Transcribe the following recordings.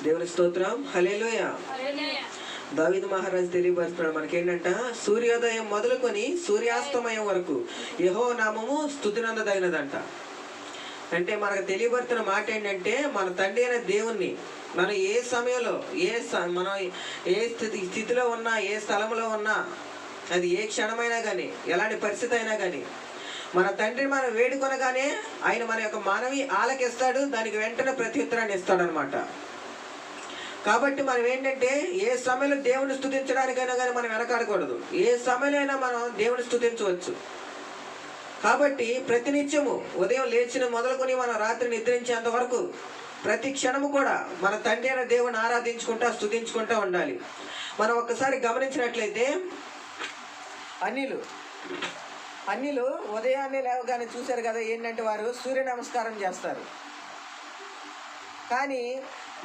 దేవుని స్తోత్రం. హల్లెలూయా. దావీదు మహారాజు తెలియపరుస్తున్నాడు మనకేంటంట, సూర్యోదయం మొదలుకొని సూర్యాస్తమయం వరకు యెహోవా నామము స్తుతినందదగినదంట. అంటే మనకు తెలియబడుతున్న మాట ఏంటంటే, మన తండ్రి అయిన దేవుణ్ణి మనం ఏ సమయంలో మనం ఏ స్థితిలో ఉన్నా, ఏ స్థలంలో ఉన్నా, అది ఏ క్షణమైనా కానీ, ఎలాంటి పరిస్థితి అయినా కానీ, మన తండ్రిని మనం వేడుకొనగానే ఆయన మన యొక్క మనవి ఆలకిస్తాడు, దానికి వెంటనే ప్రత్యుత్తరాన్ని ఇస్తాడు అనమాట. కాబట్టి మనం ఏంటంటే, ఏ సమయంలో దేవుని స్తుతించడానికైనా కానీ మనం వెనకాడకూడదు. ఏ సమయంలో అయినా మనం దేవుని స్తుతించవచ్చు. కాబట్టి ప్రతినిత్యము ఉదయం లేచిన మొదలుకొని మనం రాత్రి నిద్రించేంత వరకు ప్రతి క్షణము కూడా మన తండ్రి అయిన దేవుని ఆరాధించుకుంటా స్తుతించుకుంటా ఉండాలి. మనం ఒక్కసారి గమనించినట్లయితే అన్యులు ఉదయాన్నే లేవగానే చూశారు కదా, ఏంటంటే వారు సూర్య నమస్కారం చేస్తారు. కానీ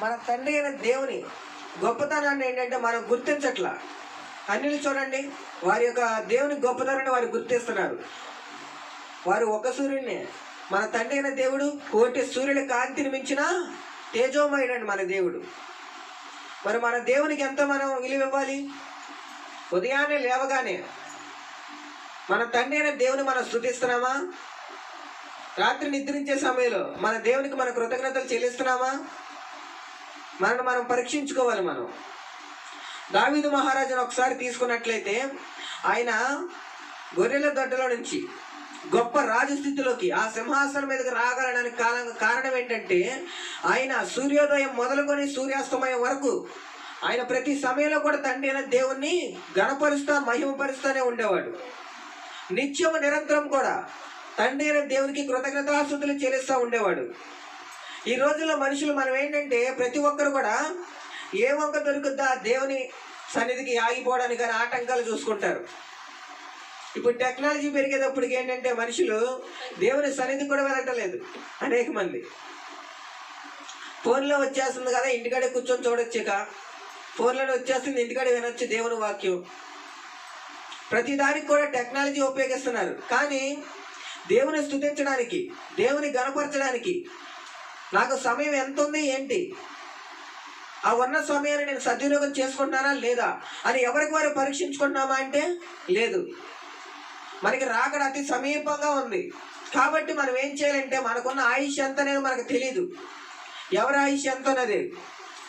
మన తండ్రి అయిన దేవుని గొప్పతనాన్ని ఏంటంటే మనం గుర్తించట్లా. అన్యులు చూడండి, వారి యొక్క దేవుని గొప్పతనాన్ని వారు గుర్తిస్తున్నారు. వారు ఒక సూర్యుడిని, మన తండ్రి అయిన దేవుడు కోటి సూర్యుడి కాంతిని మించిన తేజోమయుడండి మన దేవుడు. మరి మన దేవునికి ఎంత మనం విలువ ఇవ్వాలి? ఉదయాన్నే లేవగానే మన తండ్రి అయిన దేవుని మనం స్తుతిస్తున్నామా? రాత్రి నిద్రించే సమయంలో మన దేవునికి మన కృతజ్ఞతలు చెల్లిస్తున్నామా? మనల్ని మనం పరీక్షించుకోవాలి. మనం దావీదు మహారాజును ఒకసారి తీసుకున్నట్లయితే, ఆయన గొర్రెల దొడ్డలో నుంచి గొప్ప రాజస్థితిలోకి, ఆ సింహాసనం మీదకి రాగలడానికి కారణం ఏంటంటే, ఆయన సూర్యోదయం మొదలుకొని సూర్యాస్తమయం వరకు ఆయన ప్రతి సమయంలో కూడా తండ్రి అయిన దేవుణ్ణి గణపరుస్తా మహిమపరుస్తూనే ఉండేవాడు. నిత్యము నిరంతరం కూడా తండ్రి అయిన దేవునికి కృతజ్ఞతాస్తుతులు చెల్లిస్తూ ఉండేవాడు. ఈ రోజుల్లో మనుషులు మనం ఏంటంటే, ప్రతి ఒక్కరు కూడా ఏ వంక దొరుకుద్దా దేవుని సన్నిధికి ఆగిపోవడానికి కానీ ఆటంకాలు చూసుకుంటారు. ఇప్పుడు టెక్నాలజీ పెరిగేటప్పటికి ఏంటంటే, మనుషులు దేవుని సన్నిధి కూడా వెళ్ళటలేదు. అనేక మంది ఫోన్లో వచ్చేస్తుంది కదా, ఇంటికాడే కూర్చొని చూడొచ్చాక ఫోన్లోనే వచ్చేస్తుంది, ఇంటికాడే వినొచ్చు దేవుని వాక్యం. ప్రతిదానికి కూడా టెక్నాలజీ ఉపయోగిస్తున్నారు. కానీ దేవుని స్తుతించడానికి, దేవుని గణపరచడానికి నాకు సమయం ఎంత ఉంది ఏంటి, ఆ ఉన్న సమయాన్ని నేను సద్వినియోగం చేసుకుంటున్నానా లేదా అని ఎవరికి వారు పరీక్షించుకుంటున్నామా అంటే లేదు. మనకి రాకడ అతి సమీపంగా ఉంది. కాబట్టి మనం ఏం చేయాలంటే, మనకున్న ఆయుష్ ఎంత అనేది మనకు తెలియదు, ఎవరి ఆయుష్ ఎంత అన్నది.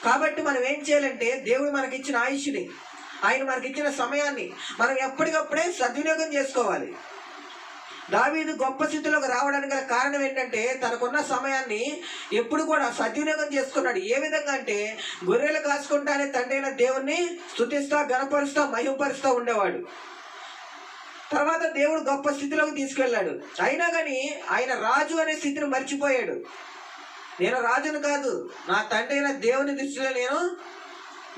కాబట్టి మనం ఏం చేయాలంటే, దేవుడు మనకి ఇచ్చిన ఆయుష్ని, ఆయన మనకి ఇచ్చిన సమయాన్ని మనం ఎప్పటికప్పుడే సద్వినియోగం చేసుకోవాలి. దావీదు గొప్ప స్థితిలోకి రావడానికి గల కారణం ఏంటంటే, తనకున్న సమయాన్ని ఎప్పుడు కూడా సద్వినియోగం చేసుకున్నాడు. ఏ విధంగా అంటే, గొర్రెలు కాసుకుంటానే తండ్రి అయిన దేవుణ్ణి స్తుతిస్తా, గణపరుస్తా, మహిమపరుస్తూ ఉండేవాడు. తర్వాత దేవుడు గొప్ప స్థితిలోకి తీసుకెళ్ళాడు. అయినా కానీ ఆయన రాజు అనే స్థితిని మర్చిపోయాడు. నేను రాజును కాదు, నా తండ్రి అయిన దేవుని దృష్టిలో నేను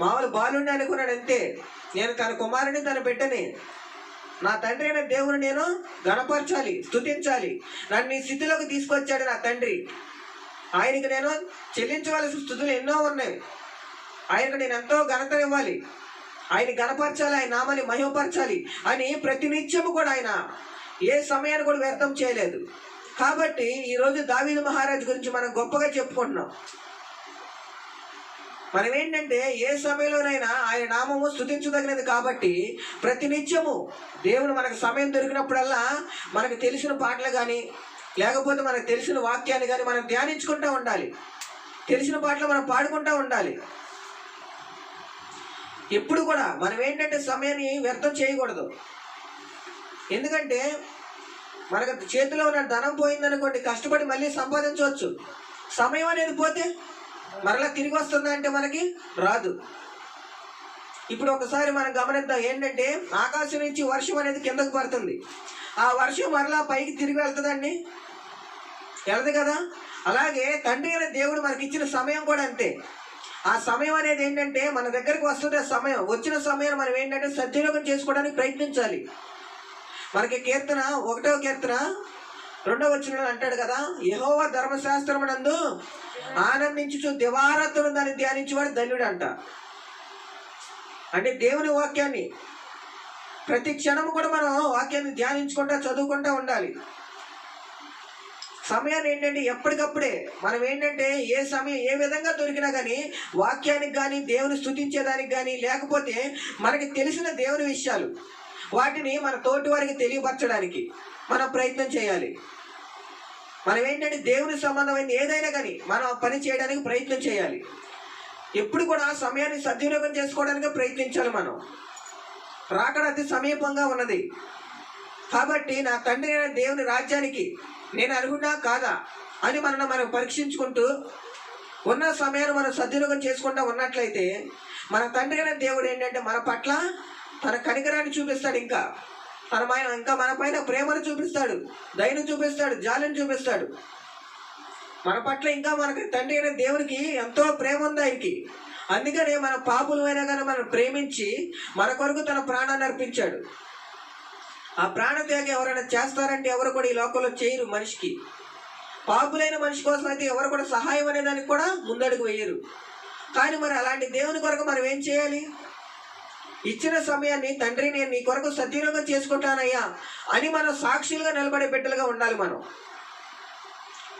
మామూలు బాలుండి అనుకున్నాడు అంతే. నేను తన కుమారుని, తన బిడ్డని, నా తండ్రి అయిన దేవుని నేను గణపరచాలి, స్తుతించాలి. నన్ను ఈ స్థితిలోకి తీసుకొచ్చాడు నా తండ్రి. ఆయనకి నేను చెల్లించవలసిన స్థుతులు ఎన్నో ఉన్నాయి. ఆయనకు నేను ఎంతో ఘనతనివ్వాలి, ఆయన గణపరచాలి, ఆయన నామాన్ని మహిమపరచాలి అని ప్రతినిత్యము కూడా ఆయన ఏ సమయాన్ని కూడా వ్యర్థం చేయలేదు. కాబట్టి ఈరోజు దావీదు మహారాజు గురించి మనం గొప్పగా చెప్పుకుంటున్నాం. మనం ఏంటంటే, ఏ సమయంలోనైనా ఆయన నామము స్తుతించదగినది. కాబట్టి ప్రతినిత్యము దేవుడు మనకు సమయం దొరికినప్పుడల్లా మనకు తెలిసిన పాటలు కానీ, లేకపోతే మనకు తెలిసిన వాక్యాన్ని కానీ మనం ధ్యానించుకుంటూ ఉండాలి. తెలిసిన పాటలు మనం పాడుకుంటూ ఉండాలి. ఎప్పుడు కూడా మనం ఏంటంటే, సమయాన్ని వ్యర్థం చేయకూడదు. ఎందుకంటే మనకు చేతిలో ఉన్న ధనం పోయిందనుకోండి, కష్టపడి మళ్ళీ సంపాదించవచ్చు. సమయం అనేది పోతే మరలా తిరిగి వస్తుందా అంటే మనకి రాదు. ఇప్పుడు ఒకసారి మనం గమనిద్దాం, ఏంటంటే ఆకాశం నుంచి వర్షం అనేది కిందకు పడుతుంది. ఆ వర్షం మరలా పైకి తిరిగి వెళ్తుందండి, వెళ్ళదు కదా. అలాగే తండ్రి అయిన దేవుడు మనకి ఇచ్చిన సమయం కూడా అంతే. ఆ సమయం అనేది ఏంటంటే మన దగ్గరికి వస్తుంది. ఆ సమయం వచ్చిన సమయాన్ని మనం ఏంటంటే సద్వినియోగం చేసుకోవడానికి ప్రయత్నించాలి. మనకి కీర్తన 1వ కీర్తన 2వ వచనంలో అంటాడు కదా, యెహోవా ధర్మశాస్త్రమునందు ఆనందించుచు దివారాత్రులు దాన్ని ధ్యానించేవాడు ధన్యుడు అంట. అంటే దేవుని వాక్యాన్ని ప్రతి క్షణం కూడా మనం వాక్యాన్ని ధ్యానించుకుంటా, చదువుకుంటా ఉండాలి. సమయాన్ని ఏంటంటే ఎప్పటికప్పుడే మనం ఏంటంటే ఏ సమయం ఏ విధంగా దొరికినా కానీ వాక్యానికి కానీ దేవుని స్తుతించేదానికి కానీ లేకపోతే మనకి తెలిసిన దేవుని విషయాలు వాటిని మన తోటి వారికి తెలియపరచడానికి మనం ప్రయత్నం చేయాలి. మనం ఏంటంటే దేవుని సంబంధమైన ఏదైనా కానీ మనం పని చేయడానికి ప్రయత్నం చేయాలి. ఎప్పుడు కూడా సమయాన్ని సద్వినియోగం చేసుకోవడానికి ప్రయత్నించాలి. మనం రాకడ అతి సమీపంగా ఉన్నది కాబట్టి నా తండ్రి అయిన దేవుని రాజ్యానికి నేను అనుకున్నా కాదా అని మనం పరీక్షించుకుంటూ ఉన్న సమయాన్ని మనం సద్వినియోగం చేసుకుంటూ ఉన్నట్లయితే మన తండ్రి అయిన దేవుడు ఏంటంటే మన పట్ల తన కనికరాన్ని చూపిస్తాడు, ఇంకా మన పైన ప్రేమను చూపిస్తాడు, దయను చూపిస్తాడు, జాలిని చూపిస్తాడు. మన పట్ల ఇంకా మనకి తండ్రి అయిన దేవునికి ఎంతో ప్రేమ ఉంది ఆయనకి. అందుకనే మన పాపులమైనా కానీ మనం ప్రేమించి మన కొరకు తన ప్రాణాన్ని అర్పించాడు. ఆ ప్రాణత్యాగం ఎవరైనా చేస్తారంటే ఎవరు కూడా ఈ లోకంలో చేయరు. మనిషికి పాపులైన మనిషి కోసం అయితే ఎవరు కూడా సహాయం అనేదానికి కూడా ముందడుగు వేయరు. కానీ మరి అలాంటి దేవుని కొరకు మనం ఏం చేయాలి? ఇచ్చిన సమయాన్ని తండ్రి నేను నీ కొరకు సద్వినియోగం చేసుకుంటానయ్యా అని మనం సాక్షులుగా నిలబడే బిడ్డలుగా ఉండాలి.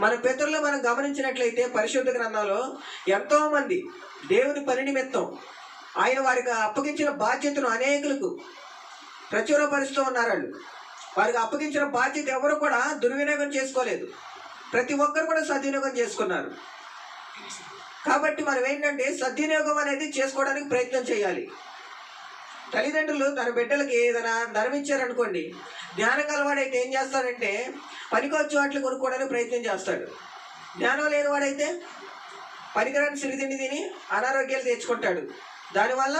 మన పితరులు మనం గమనించినట్లయితే పరిశుద్ధ గ్రంథంలో ఎంతోమంది దేవుని పని నిమిత్తం ఆయన వారికి అప్పగించిన బాధ్యతను అనేకులకు ప్రచురపరుస్తూ ఉన్నారు. వారికి అప్పగించిన బాధ్యత ఎవరు కూడా దుర్వినియోగం చేసుకోలేదు. ప్రతి ఒక్కరు కూడా సద్వినియోగం చేసుకున్నారు. కాబట్టి మనం ఏంటంటే సద్వినియోగం అనేది చేసుకోవడానికి ప్రయత్నం చేయాలి. తల్లిదండ్రులు తన బిడ్డలకి ఏదైనా ధనం ఇచ్చారనుకోండి, జ్ఞానం గలవాడైతే ఏం చేస్తాడంటే పనికొచ్చే వాటిని కొనుక్కోవడానికి ప్రయత్నం చేస్తాడు. జ్ఞానం లేనివాడైతే పనికిరాని సిరితిండి తిని అనారోగ్యాలు తెచ్చుకుంటాడు. దానివల్ల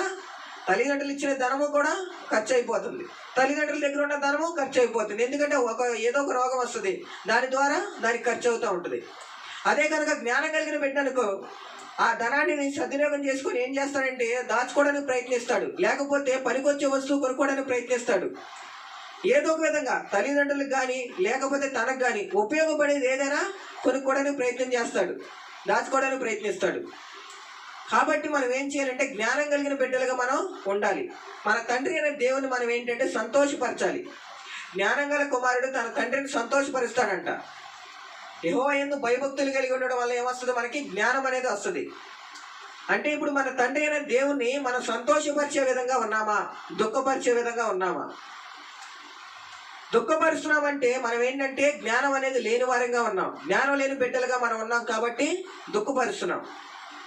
తల్లిదండ్రులు ఇచ్చిన ధనము కూడా ఖర్చు అయిపోతుంది, తల్లిదండ్రుల దగ్గర ఉన్న ధనము ఖర్చు అయిపోతుంది. ఎందుకంటే ఏదో ఒక రోగం వస్తుంది, దాని ద్వారా దానికి ఖర్చు అవుతూ ఉంటుంది. అదే కనుక జ్ఞానం కలిగిన బిడ్డనుకో ఆ ధనాన్ని సద్వినియోగం చేసుకొని ఏం చేస్తాడంటే దాచుకోవడానికి ప్రయత్నిస్తాడు, లేకపోతే పనికొచ్చే వస్తువు కొనుక్కోవడానికి ప్రయత్నిస్తాడు. ఏదో ఒక విధంగా తల్లిదండ్రులకు కానీ లేకపోతే తనకు కానీ ఉపయోగపడేది ఏదైనా కొనుక్కోవడానికి ప్రయత్నం చేస్తాడు, దాచుకోవడానికి ప్రయత్నిస్తాడు. కాబట్టి మనం ఏం చేయాలంటే జ్ఞానం కలిగిన బిడ్డలుగా మనం ఉండాలి. మన తండ్రి అనే దేవుని మనం ఏంటంటే సంతోషపరచాలి. జ్ఞానం గల కుమారుడు తన తండ్రిని సంతోషపరుస్తాడంట. యెహోవా యందు భయభక్తులు కలిగి ఉండడం వల్ల ఏమొస్తుంది? మనకి జ్ఞానం అనేది వస్తుంది. అంటే ఇప్పుడు మన తండ్రి అయిన దేవుణ్ణి మనం సంతోషపరిచే విధంగా ఉన్నామా, దుఃఖపరిచే విధంగా ఉన్నామా? దుఃఖపరుస్తున్నామంటే మనం ఏంటంటే జ్ఞానం అనేది లేని వారంగా ఉన్నాం, జ్ఞానం లేని బిడ్డలుగా మనం ఉన్నాం కాబట్టి దుఃఖపరుస్తున్నాం.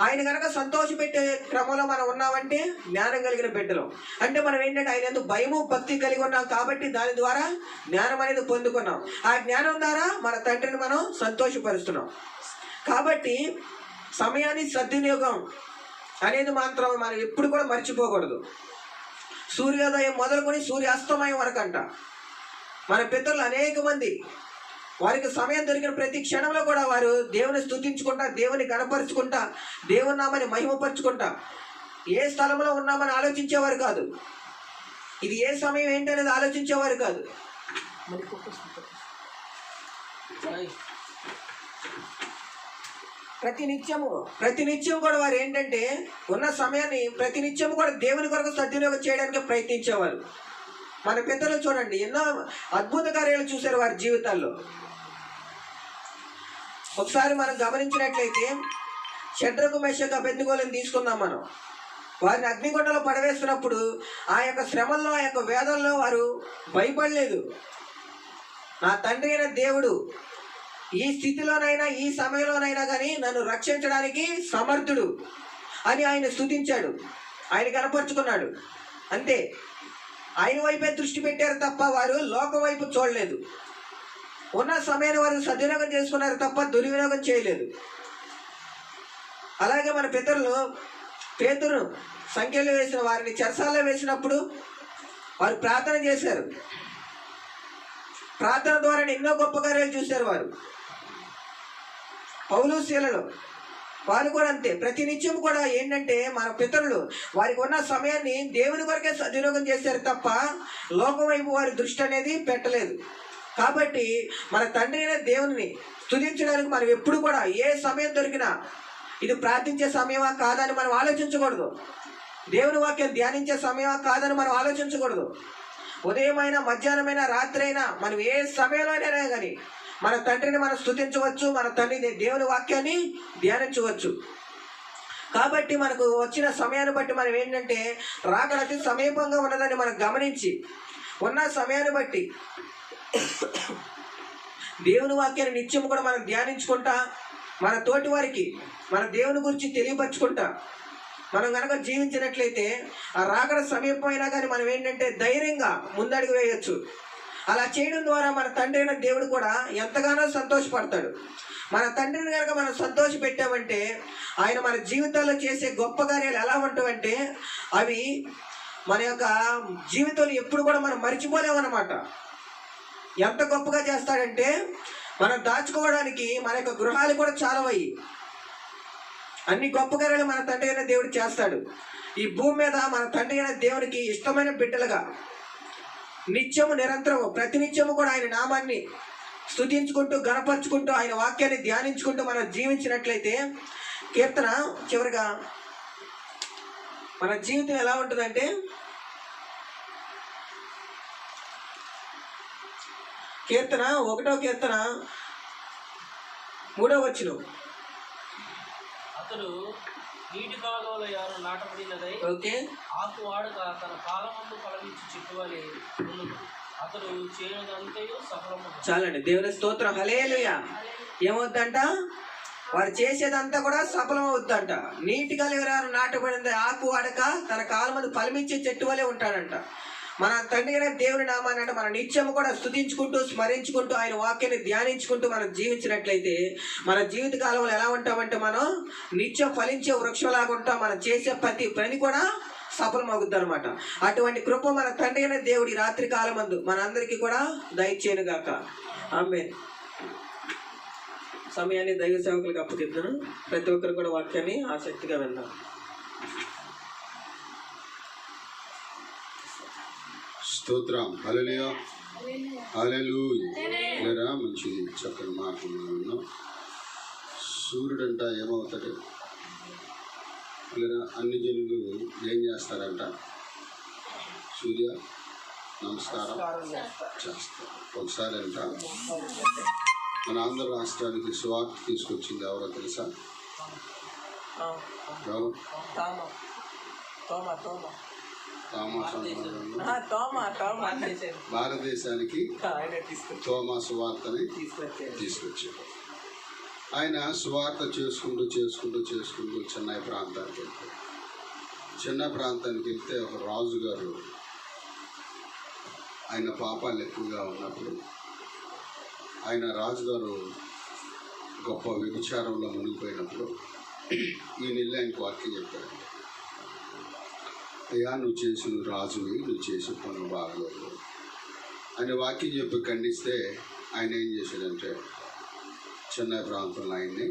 ఆయన కనుక సంతోషపెట్టే క్రమంలో మనం ఉన్నామంటే జ్ఞానం కలిగిన బిడ్డలు. అంటే మనం ఏంటంటే ఆయన ఎందుకు భయము భక్తి కలిగి ఉన్నాం కాబట్టి దాని ద్వారా జ్ఞానం అనేది పొందుకున్నాం. ఆ జ్ఞానం ద్వారా మన తండ్రిని మనం సంతోషపరుస్తున్నాం. కాబట్టి సమయాన్ని సద్వినియోగం అనేది మాత్రం మనం ఎప్పుడు కూడా మర్చిపోకూడదు. సూర్యోదయం మొదలుకొని సూర్యాస్తమయం వరకు అంట మన పితరులు అనేక మంది వారికి సమయం దొరికిన ప్రతి క్షణంలో కూడా వారు దేవుని స్తుతించుకుంటా, దేవుని గణపరుచుకుంటా, దేవుని నామని మహిమపరుచుకుంటా ఏ స్థలంలో ఉన్నామని ఆలోచించేవారు కాదు. ఇది ఏ సమయం ఏంటి అనేది ఆలోచించేవారు కాదు. ప్రతినిత్యం కూడా వారు ఏంటంటే ఉన్న సమయాన్ని ప్రతినిత్యం కూడా దేవుని కొరకు సద్వినియోగం చేయడానికి ప్రయత్నించేవారు. మన పితరులు చూడండి ఎన్నో అద్భుత కార్యాలు చూశారు వారి జీవితాల్లో. ఒకసారి మనం గమనించినట్లయితే షడ్రకు మెషకు అబేద్నెగోలను తీసుకుందాం. మనం వారిని అగ్నిగుండంలో పడవేస్తున్నప్పుడు ఆ యొక్క శ్రమల్లో ఆ యొక్క వేదనలో వారు భయపడలేదు. నా తండ్రి అయిన దేవుడు ఈ స్థితిలోనైనా ఈ సమయంలోనైనా కానీ నన్ను రక్షించడానికి సమర్థుడు అని ఆయన స్తుతించాడు, ఆయన కనపరుచుకున్నాడు. అంతే, ఆయన వైపే దృష్టి పెట్టారు తప్ప వారు లోకం వైపు చూడలేదు. ఉన్న సమయాన్ని వారు సద్వినియోగం చేసుకున్నారు తప్ప దుర్వినియోగం చేయలేదు. అలాగే మన పితరులు పేతురు సంఖ్యలో వేసిన వారిని చెరసాల్లో వేసినప్పుడు వారు ప్రార్థన చేశారు. ప్రార్థన ద్వారా ఎన్నో గొప్ప కార్యాలు చూశారు వారు. పౌలు శీలలు వారు కూడా అంతే. ప్రతినిత్యం కూడా ఏంటంటే మన పితరులు వారికి ఉన్న సమయాన్ని దేవుని కొరకే సద్వినియోగం చేశారు తప్ప లోకం వైపు వారి దృష్టి అనేది పెట్టలేదు. కాబట్టి మన తండ్రి అయిన దేవుని స్తుతించడానికి మనం ఎప్పుడు కూడా ఏ సమయం దొరికినా ఇది ప్రార్థించే సమయమా కాదని మనం ఆలోచించకూడదు. దేవుని వాక్యం ధ్యానించే సమయమా కాదని మనం ఆలోచించకూడదు. ఉదయమైనా మధ్యాహ్నమైనా రాత్రి అయినా మనం ఏ సమయంలోనైనా కానీ మన తండ్రిని మనం స్తుతించవచ్చు, మన తండ్రి దేవుని వాక్యాన్ని ధ్యానించవచ్చు. కాబట్టి మనకు వచ్చిన సమయాన్ని బట్టి మనం ఏంటంటే రాకడ అతి సమీపంగా ఉన్నదని మనం గమనించి ఉన్న సమయాన్ని బట్టి దేవుని వాక్యాన్ని నిత్యం కూడా మనం ధ్యానించుకుంటా, మన తోటి వారికి మన దేవుని గురించి తెలియపరచుకుంటా మనం కనుక జీవించినట్లయితే ఆ రాకడ సమీపమైనా కానీ మనం ఏంటంటే ధైర్యంగా ముందడుగు వేయచ్చు. అలా చేయడం ద్వారా మన తండ్రి అయిన దేవుడు కూడా ఎంతగానో సంతోషపడతాడు. మన తండ్రిని కనుక మనం సంతోష పెట్టామంటే ఆయన మన జీవితాల్లో చేసే గొప్ప కార్యాలు ఎలా ఉంటాయంటే అవి మన యొక్క జీవితంలో ఎప్పుడు కూడా మనం మర్చిపోలేమన్నమాట. ఎంత గొప్పగా చేస్తాడంటే మనం దాచుకోవడానికి మన యొక్క గృహాలు కూడా చాలవయ్యి అన్ని గొప్ప కార్యాలు మన తండ్రి అయిన దేవుడు చేస్తాడు. ఈ భూమి మీద మన తండ్రి అయిన దేవునికి ఇష్టమైన బిడ్డలుగా నిత్యము నిరంతరము ప్రతినిత్యము కూడా ఆయన నామాన్ని స్తుతించుకుంటూ గణపరుచుకుంటూ ఆయన వాక్యాన్ని ధ్యానించుకుంటూ మనం జీవించినట్లయితే కీర్తన చివరిగా మన జీవితం ఎలా ఉంటుందంటే కీర్తన 1వ కీర్తన 3వ వచనం. అతడు నీటి కాలువల యారు నాటబడినదై ఆకు వాడక తన కాలమందు ఫలమిచ్చి చెట్టువలే ఉన్నది. అతడు చేయదంతయు సఫలము. చాలండి, దేవుని స్తోత్రం, హల్లెలూయా. ఏమవుద్దంట? వాడు చేసేదంతా కూడా సఫలం అవుద్దంట. నీటిగా ఎవరు నాటబడింది ఆకు వాడక తన కాలమందు ఫలమిచ్చే చెట్టు వలె ఉంటాడంట. మన తండ్రి అయిన దేవుని నామాన్ని అంటే మన నిత్యము కూడా స్తుతించుకుంటూ స్మరించుకుంటూ ఆయన వాక్యాన్ని ధ్యానించుకుంటూ మనం జీవించినట్లయితే మన జీవిత కాలంలో ఎలా ఉంటామంటే మనం నిత్యం ఫలించే వృక్షంలాగా ఉంటాం. మనం చేసే ప్రతి పని కూడా సఫలమవుద్ది అనమాట. అటువంటి కృప మన తండ్రి అయిన దేవుడి రాత్రి కాలమందు మనందరికీ కూడా దయచేయనుగాక. ఆమేన్. సమయాన్ని దైవ సేవకులకు అప్పగిద్దాను. ప్రతి ఒక్కరు కూడా వాక్యాన్ని ఆసక్తిగా విందాం. స్తోత్రం, హల్లెలూయా, హల్లెలూయా. మంచిది, చక్కని మాటలు. సూర్యుడంట ఏమవుతాడు? అన్ని జనులు ఏం చేస్తారంట? సూర్య నమస్కారం చేస్తారు. ఒకసారి అంట మన ఆంధ్ర రాష్ట్రానికి సువార్త తీసుకొచ్చింది ఎవరో తెలుసా? ఎవరు? భారతదేశానికి తోమా సువార్తని తీసుకొచ్చారు. ఆయన సువార్త చేసుకుంటూ చెన్నై ప్రాంతానికి వెళ్తారు. చెన్నై ప్రాంతానికి వెళ్తే ఒక రాజుగారు ఆయన పాపాలు ఎక్కువగా ఉన్నప్పుడు ఆయన రాజుగారు గొప్ప వ్యభిచారంలో మునిగిపోయినప్పుడు ఈ నెల ఆయనకు వాక్యం చెప్పారు. అయ్యా, నువ్వు రాజువి, నువ్వు చేసే పనులు బాగలేదు అని వాక్యం చెప్పి ఖండిస్తే ఆయన ఏం చేశాడంటే చెన్నై ప్రాంతంలో ఆయన్ని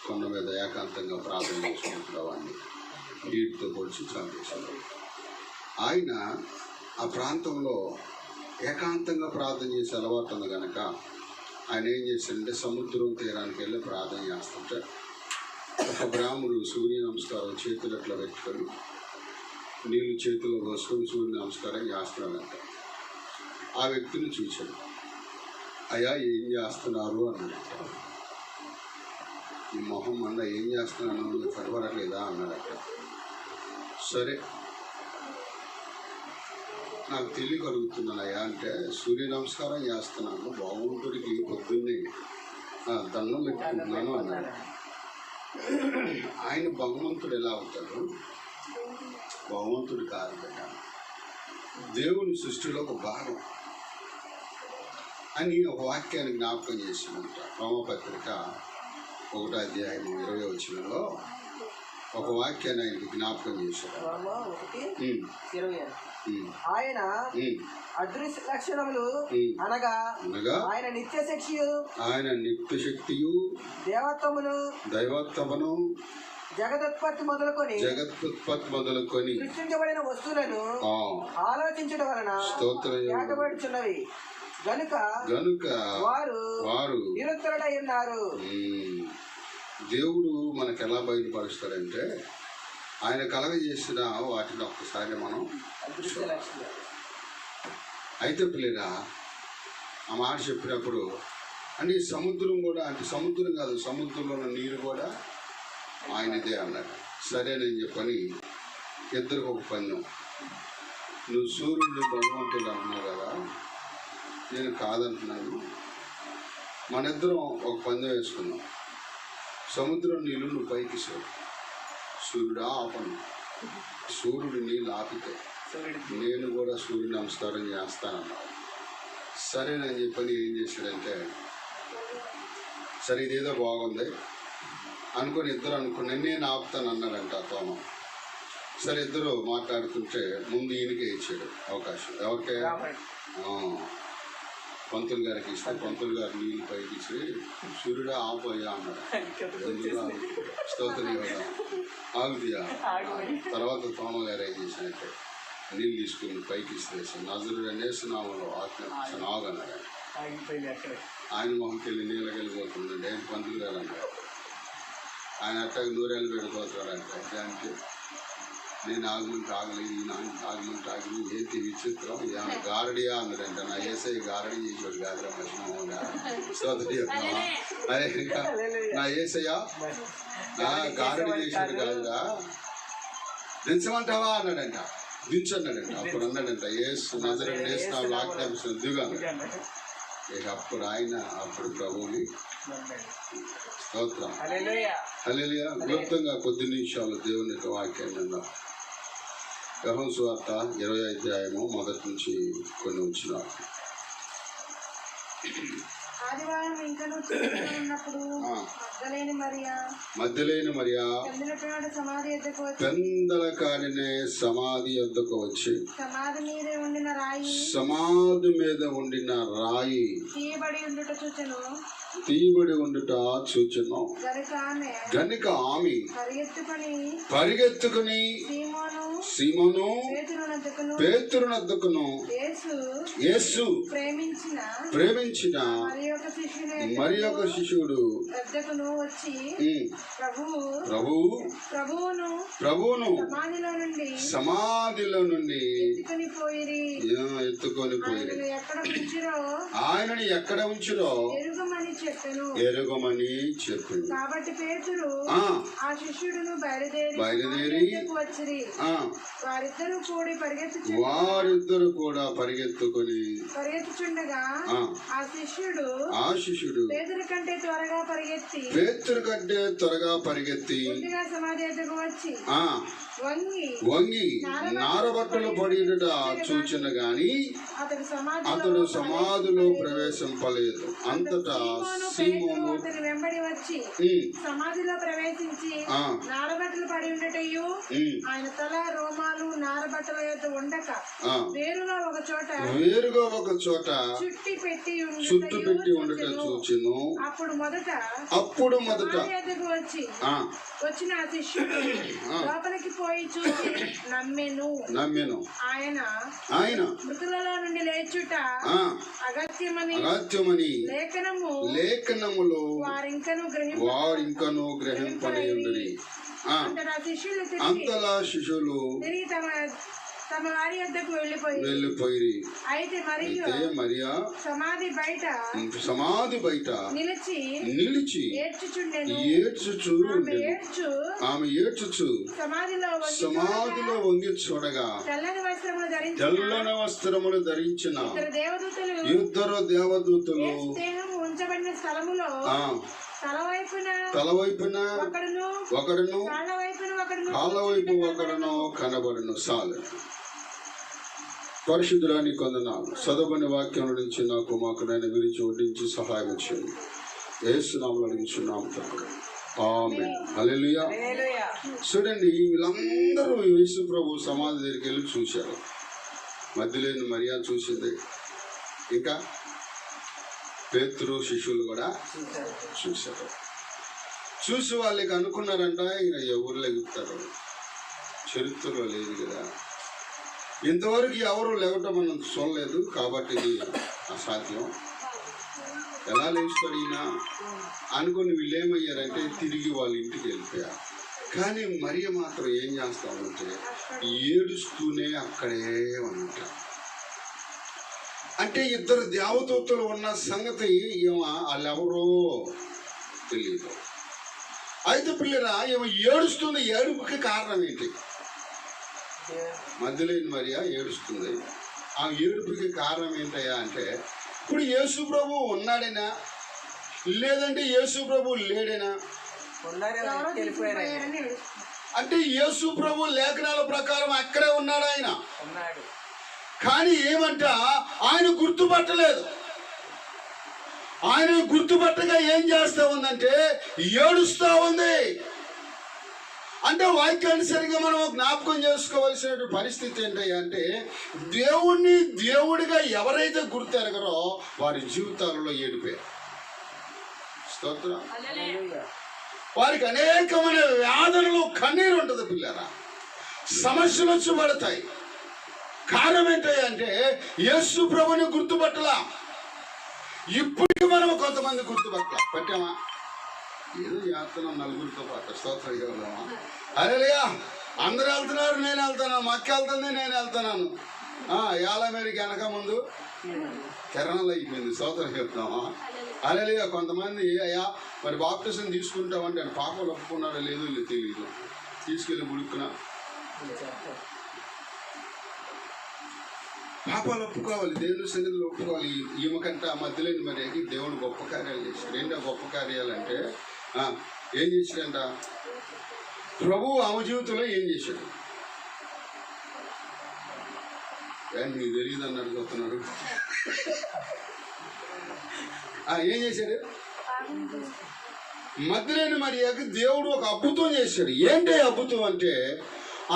కొండ మీద ఏకాంతంగా ప్రార్థన చేసుకుంటున్న వాడిని నీటితో పొడిచి చంపేశాడు. ఆయన ఆ ప్రాంతంలో ఏకాంతంగా ప్రార్థన చేసే అలవాటు ఉంది కనుక ఆయన ఏం చేశాడంటే సముద్రం తీరానికి వెళ్ళి ప్రార్థన చేస్తుంటే ఒక బ్రాహ్మణుడు సూర్య నమస్కారం చేతులు అట్లా పెట్టుకొని నీళ్ళు చేతుల్లో పోసుకొని సూర్య నమస్కారం చేస్తున్నాడంట. ఆ వ్యక్తిని చూశాడు. అయ్యా, ఏం చేస్తున్నారు అన్నాడట. ఈ మొహం అన్న ఏం చేస్తున్నాను కనబడట్లేదా అన్నాడట. సరే, నాకు తెలియగలుగుతున్నానయ్యా అంటే సూర్య నమస్కారం చేస్తున్నాను, భగవంతుడికి పొద్దున్నే దండం పెట్టుకుంటున్నాను అన్నాడు. ఆయన భగవంతుడు ఎలా అవుతాడు? భగవంతుడు కాదు కదా, దేవుని సృష్టిలో ఒక భాగం అని ఒక వాక్యాన్ని జ్ఞాపకం చేసినంట. రోమపత్రిక 1వ అధ్యాయం 20వ వచనంలో ఒక వాక్యాన్ని ఆయనకి జ్ఞాపకం చేశాడు. ఆయన అదృశ్య లక్షణములు అనగా ఆయన నిత్య శక్తియు దైవత్వమును జగదుత్పత్తి మొదలుకొని సృష్టించబడిన వస్తువులను ఆలోచించడం వలన ఏర్పడుచున్నవి గనుక వారు నిరుత్తరులై ఉన్నారు. దేవుడు మనకు ఎలా బయలుపరుస్తాడంటే ఆయన కలగజేసిన వాటిని ఒక్కసారి మనం అయితే పిల్లరా ఆ మాట చెప్పినప్పుడు అంటే ఈ సముద్రం కూడా, అంటే సముద్రం కాదు, సముద్రంలో ఉన్న నీరు కూడా ఆయనదే అన్నాడు. సరేనని చెప్పని ఇద్దరికి ఒక పందెం. నువ్వు సూర్యుడు భగవంతుడు అంటున్నావు కదా, నేను కాదంటున్నాను. మన ఇద్దరం ఒక పందెం వేసుకున్నాం. సముద్రం నీళ్ళు నువ్వు పైకి ఇస్తావు, సూర్యుడు ఆపను. సూర్యుడు నీళ్ళు ఆపితే నేను కూడా సూర్యుడు నమస్కారం చేస్తానన్నావు. సరేనని చెప్పని ఏం చేశాడంటే, సరే ఇదేదో బాగుంది అనుకుని ఇద్దరు అనుకుని నేను ఆపుతాను అన్నాడంట తోమ. సరే ఇద్దరు మాట్లాడుతుంటే ముందు ఈయనకే ఇచ్చాడు అవకాశం. ఎవరికే? పంతులు గారికి ఇస్తే పంతులు గారు నీళ్ళు పైకి ఇచ్చి సూర్యుడు ఆపోయా అన్నాడు. స్తోత్రం ఆగుదియా. తర్వాత తోమ గారు ఏం చేసినట్టే నీళ్ళు తీసుకుని పైకి ఇస్తే నజరుడు నేస్తున్నాములో ఆజ్ఞాపించాను ఆగన్నాడు. ఆయన మొహంకెళ్ళి నీళ్ళకెళ్ళిపోతుందండి. ఆయన పంతులు గారు అన్నాడు. ఆయన అట్టకి 100 ఏళ్ళు పెడిపోతాడంటే దానికి నేను ఆగమంటే ఆగలేదు, ఈయన ఆగమంటే ఆగలేదు. ఏంటి విచిత్రం, ఏమైనా గారడియా అన్నాడంట. నా ఏసై గారడి చేసాడు కాదురా మధ్యమోగా సోదరి. అరే ఇంకా నా ఏసయ్యా గారడి చేసాడు కాదురా, దించమంటావా అన్నాడంట. దించన్నాడంట. అప్పుడు అన్నాడంట, ఏసు నజరుడు నేస్తున్నావు ఆజ్ఞాపించిన దిగు అన్నాడు. ఇక అప్పుడు ఆయన అప్పుడు ప్రభువుని స్తోత్రం హల్లెలూయా. క్లుప్తంగా కొద్ది నిమిషాలు దేవుని యొక్క వాక్యాన్ని విందాం. యోహాను సువార్త 20వ అధ్యాయము మొదటి నుంచి కొన్ని వచ్చినారు. ఆదివారం ఇంకను ఉన్నప్పుడు మగ్దలేని మరియా పెందలకాడినే సమాధి యొద్దకు వచ్చి సమాధి మీద ఉండిన రాయి తీయబడి ఉండుట చూచెను. గనుక ఆమె పరిగెత్తుకుని సీమోను పేతురునొద్దకును యేసు ప్రేమించిన మరి ఒక శిష్యుడు ప్రభువును సమాధిలో నుండి ఎత్తుకొని పోయి ఆయనని ఎక్కడ ఉంచిరో ఎరుగమని చెప్పింది. కాబట్టి పేతురు ఆ శిష్యుడును బయలుదేరి వారిద్దరు కూడా పరిగెత్తుచుండగా ఆ శిష్యుడు పేతురు కంటే త్వరగా పరిగెత్తి సమాధి ఎద్దకు వచ్చి వంగి నారబట్టలు పడినట చూచిన గాని అతడు సమాధిలో ప్రవేశింపలేదు. అంతటా సీమోను వెంబడి వచ్చి సమాధిలో ప్రవేశించి నారబట్టలు పడి ఉండటయు ఆయన తల రోమాలు నారబట్టల యొక్క ఉండక వేరుగా ఒక చోట చుట్టి పెట్టి ఉండట చూచెను. అప్పుడు మొదట వచ్చిన ఆ శిష్యుడు లోపలికి పోయి చూసి నమ్మెను. ఆయన మృతులలో నుండి లేచుట అగత్యమని లేఖనములో వారింకను గ్రహింపలేయుండిరి. అంతలా శిష్యులు తమ వారి వద్దకు వెళ్ళిపోయి అయితే మరియా సమాధి బయట నిలిచి ఆమె ఏడ్చుచు సమాధిలో వంగి చూడగా తెల్లని వస్త్రములు ధరించిన ఇద్దరు దేవదూతలు ఉంచబడిన స్థలములో తలవైపున ఒకడును కాళ్ళవైపు ఒకడును కనబడును. సాలు పరిశుద్ధురాని కొందనాలు చదవని వాక్యం నుంచి నాకు మాకు నేను విరిచి వడ్డించి సహాయం చేయండి. యేసునామములో అడుగుచున్నాము తండ్రి, ఆమేన్. హల్లెలూయా. చూడండి, వీళ్ళందరూ యేసు ప్రభు సమాధి దగ్గరికి వెళ్ళి చూశారు. మధ్యలేని మరియా చూసింది, ఇంకా పేతురు శిష్యులు కూడా చూశారు. చూసి వాళ్ళకి అనుకున్నారంట, ఇక ఎవరు లెగుతారు, చరిత్రలో లేదు కదా, ఇంతవరకు ఎవరు లేవటం మనం చూడలేదు కాబట్టి ఇది అసాధ్యం, ఎలా లేస్తాడు ఈయన అనుకుని వీళ్ళు ఏమయ్యారంటే తిరిగి వాళ్ళ ఇంటికి వెళ్ళిపోయారు. కానీ మరియ మాత్రం ఏం చేస్తామంటే ఏడుస్తూనే అక్కడే ఉంటారు. అంటే ఇద్దరు దేవదూతలు ఉన్న సంగతి వాళ్ళెవరో తెలియదు. అయితే పిల్లరా ఈమె ఏడుస్తుంది. ఏడుపుకి కారణం ఏంటి? మధ్యలేని మరియా ఏడుస్తుంది. ఆ ఏడుపుకి కారణం ఏంటయ్యా అంటే, ఇప్పుడు యేసు ప్రభు ఉన్నాడేనా, లేదంటే యేసు ప్రభు లేడేనా? అంటే యేసు ప్రభు లేఖనాల ప్రకారం అక్కడే ఉన్నాడు ఆయన. కానీ ఏమంట ఆయన గుర్తుపట్టలేదు. ఆయన గుర్తుపట్టగా ఏం చేస్తా ఉందంటే ఏడుస్తా ఉంది. అంటే వాక్యానుసరిగా మనం జ్ఞాపకం చేసుకోవాల్సిన పరిస్థితి ఏంటంటే, దేవుణ్ణి దేవుడిగా ఎవరైతే గుర్తెరగరో వారి జీవితాలలో ఏడిపోయారు. స్తోత్రం. వారికి అనేకమైన వ్యాధులు, కన్నీరు ఉంటుంది పిల్లరా, సమస్యలు వచ్చి పడతాయి. కారణం ఏంటంటే యేసు ప్రభుని గుర్తుపట్టలా. ఇప్పటికి మనం కొంతమంది పట్టామా? ఏదో చేస్తున్నాం నలుగురితో పాటు. స్తోత్రం చెబుదామా? హల్లెలూయా. అందరూ వెళ్తున్నారు, నేను వెళ్తున్నాను. మా అక్క వెళ్తుంది, నేను వెళ్తున్నాను. యాలమేరికి వెనక ముందు కిరణాలు అయిపోయింది. స్తోత్రం చెప్తామా? హల్లెలూయా. కొంతమంది అయ్యా మరి బాప్టిజం తీసుకుంటామంటే పాపలు ఒప్పుకున్నాడో లేదో తెలియదు, తీసుకెళ్ళి గుడుక్కున్నా పాపాలు ఒప్పుకోవాలి, దేవుని సన్నిధిలో ఒప్పుకోవాలి. ఈమెకంట మధ్యలేని మరి దేవుడు గొప్ప కార్యాలు చేశాడు. ఏంటో గొప్ప కార్యాలు అంటే ఏం చేశాడంట? ప్రభు ఆమె జీవితంలో ఏం చేశాడు? నీకు తెలియదు అన్నాడు చెప్తున్నాడు. ఏం చేశాడు? మధ్యలేని మరియాకి దేవుడు ఒక అద్భుతం చేశాడు. ఏంటి అద్భుతం అంటే,